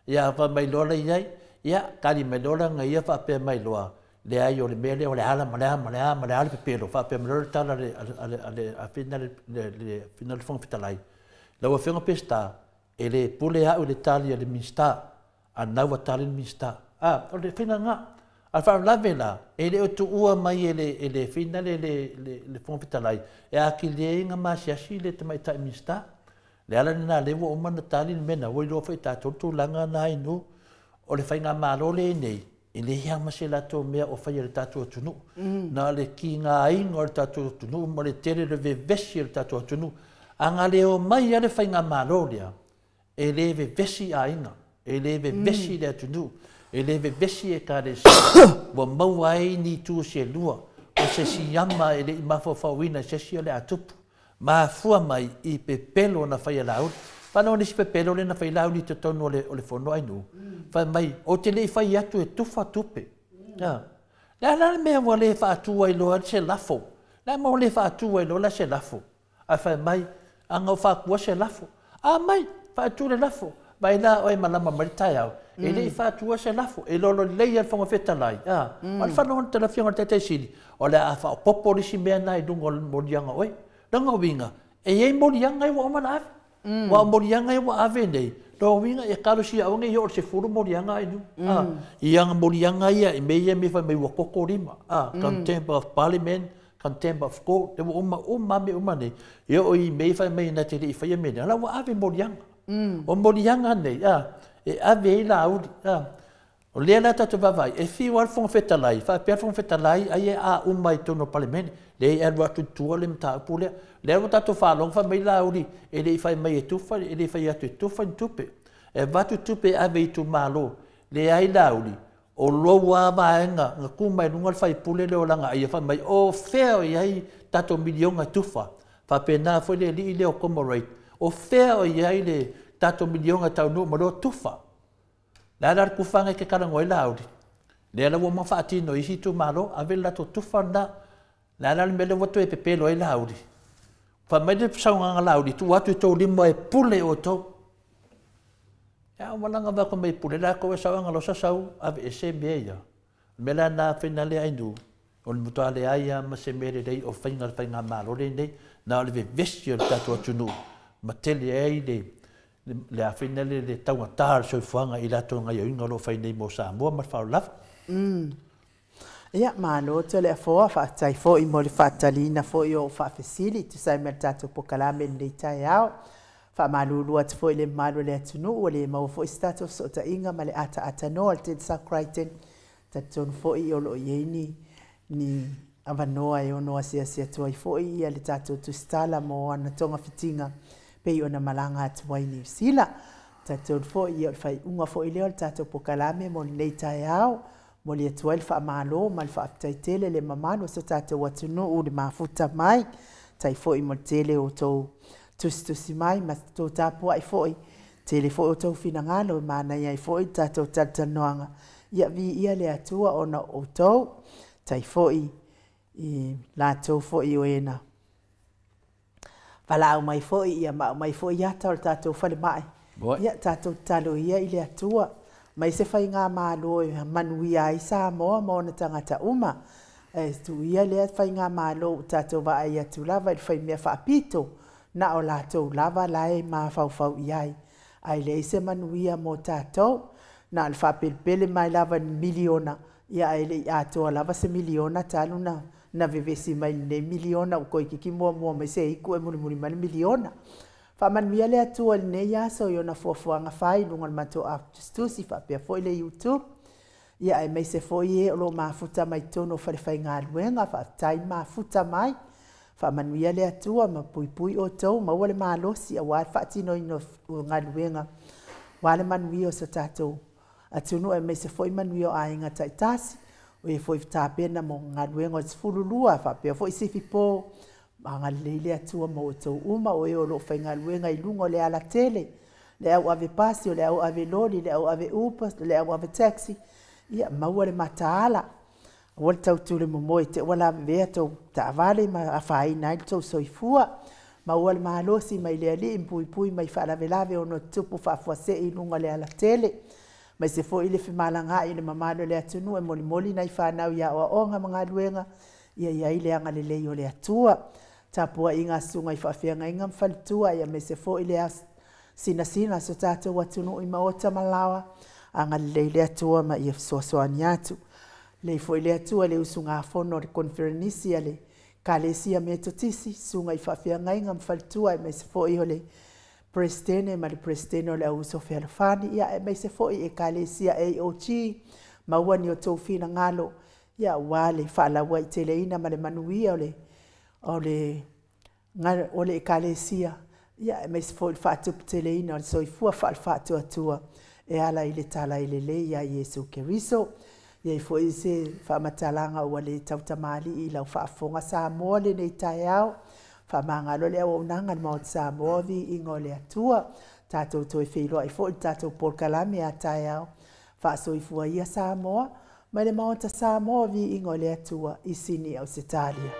ia va mai lola ia tali mai lola ngai ia fa pe mai loa le ai o le mele o le ala male pelo fa pe mele tala le afina le final fong fitalai la wa fio pesta e le pule a o le tali le mista ana wa talin mista o le fina nga al fa la vela e le tu ua mai ele fina le fon fitalai e a ki le nga ma sia le te mai ta mista le ala na le wo man talin mena wo lo fa ta tu langa na inu o le fainga malo le nei e le ia ma se la to me o fa le tatu tunu na le ki nga ai ngor tatu tunu mo le tere le vesi le tatu tunu anga le o mai ale fainga malo le e le vesi ainga e leve besi le tunu e leve besi e ka le wa mau ai ni tu se lua se siama e le mafo fawina se si le atupu ma fua mai I pepelo na fai lau fa no ni pepelo le na fai lau ni te tonu o le fono ai nu fa mai o te le fai atu e tufa tupe la me mo le fa tu ai lo se lafo la mo le fa tu ai lo la se lafo a fa mai anga fa ku se lafo a mai fa tu le lafo mai la o malama maritai au e le fa tu se lafo e lo le ia fonga feta lai al fa no te la fianga te sili o le a fa popo li si me na I dungo mo dianga oi danga winga e mo dianga I wa mana wa mo dianga I wa ave nei do winga e kalo si au nge yo se furu mo dianga I nu ianga mo dianga ia e me fa me wa kokorima contempt of parliament contempt of court te uma me e o I me fa me na te I fa me la wa ave mo dianga o mo dianga nei e ave la au o le la tatu vai e fi wal fon feta lai fa per fon feta lai ai a mai tono parliament le e wa tu le mta pule le wa tatu fa long fa mai la uri e le fa mai tu fa e le fa ya tu fa tupe e va tu tupe ave tu malo le ai la uri o lo wa va nga ku mai ngal fa pule le ola nga ai fa mai o feo ai tatu milion tu fa pena foi le li le o commemorate o feo ai le tatu milion tau no mo tu fa la la ku fanga ke kala ngoi laudi le la wo ma fati no isi tu malo ave la to tu fanda la me le voto e pepe lo laudi fa me de saunga laudi tu watu to limo e pule o to ya wala nga ba ko me pule la ko saunga lo sau ave e se beia me la na finale ai du o le muto ale ai ma se mere dei o fainga malo le nei na le vestio tatu tunu ma tele ai de le a fina le tau tar so fanga I la tonga yo ngalo fai nei mo sa mo ma fa laf ia malo te le fo fa tai fo I mo le fatalina fo yo fa facili tu sai mertato pokalame nei tai ao fa malu lu at fo le malo le tunu o le mo fo status o ta inga male ata no al te sacriten ta ton fo I o lo yeni ni avanoa yo no asia tu ai fo I le tato tu stala mo ana tonga fitinga pe ona malanga atu wai New Zealand tatou fo I fai unga fo I leo tatou pokalame mo nei tai ao mo le 12 fa malo mal fa taitele le mamano so tatou atuno o le mafuta mai tai fo I mo tele o to tustusi mai ma to tapu ai fo I tele fo o to finangalo mana ia fo I tatou tatanoanga ia vi ia le atua ona o to tai fo I la to fo I oena Pala mai foi ia mai foi ia tatou fale mai. Ia tatou talo ia I le atua. Mai se fai ngā malo manui ai sa moa na tangata uma. Tu ia le fai ngā malo tatou va ai atu lava I fai mea whaapito. Na o latou lava lai ma fau iai. Ai le se manuia mo tatou. Na al whaapelpele mai lava miliona. Ia ai le atoa lava se miliona taluna. Na vevesi mai ne miliona o koi kiki mua mai se iku e muri mai miliona. Fa man mia le atua ne ya so yo na fofuanga fai lungal mato stusi fa pe foi le YouTube. Ia ai mai se foi e lo mafuta mai tono fa le fai ngā luenga fa tai mafuta mai. Fa man mia le atua ma pui o tau ma wale malosi a wale fa tino ino ngā luenga. Wale man mia o sa tatou. Atunu ai mai se foi man mia o ainga taitasi. O e foi ta pena mo ngaluenga fululua fa pe foi sifi po anga lele atua mo to uma o e o lo fa ngaluenga I lungo le ala tele le au ave pasi le au ave lori le au ave upa le au ave taxi ia mawale mataala o tau tule mo mo te wala ve to ta vale ma afai nai to soifua mawale malosi mai le ali pui mai fa la velave o no tupu fa fose I lungo le ala tele mai se fo ile fi malanga ile mamalo le atunu e moli nai whanau ia o nga mga luenga ia ile anga le leo le atua tapua inga sunga I whawhianga inga mwhalitua ia mai se fo ile sina so tatou atunu I maota malawa anga le atua ma ia soasoani atu le fo ile atua le usunga fono le konferenisi le kalesia me totisi sunga I whawhianga inga mwhalitua mai se fo ile Prestene ma le presteno le au so felfani ia mai se foi e kalesia AOG maua ni o tau fina ngalo ia wale fala wa teleina ma le manuia ole e kalesia ia mai se foi fatu teleina so I fua fatu atua e ala ile tala ile le ia Yesu Keriso Ia foi se whamatalanga ua le tautamali I lau whaafonga Samoa le nei tai au. Whamangalo le au nanga ni maot Samoa vi ingo le atua. Tātou toi whiloa I fo tātou Paul Kalame a tai au. Whaasoi ia Samoa. Mai le maota Samoa vi ingo le atua I sini au Setalia.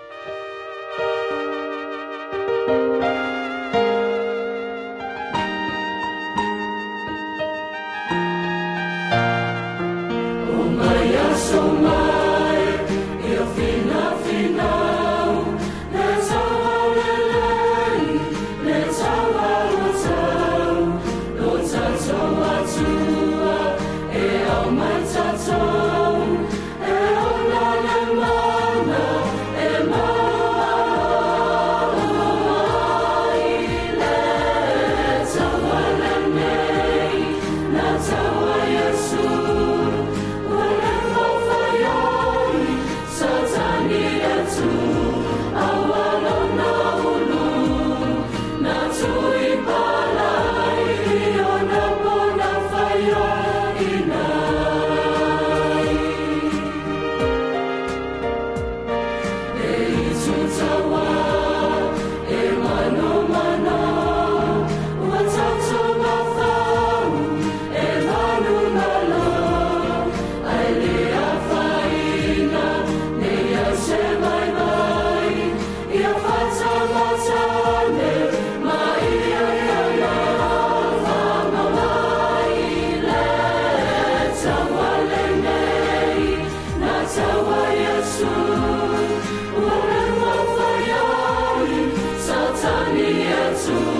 Satania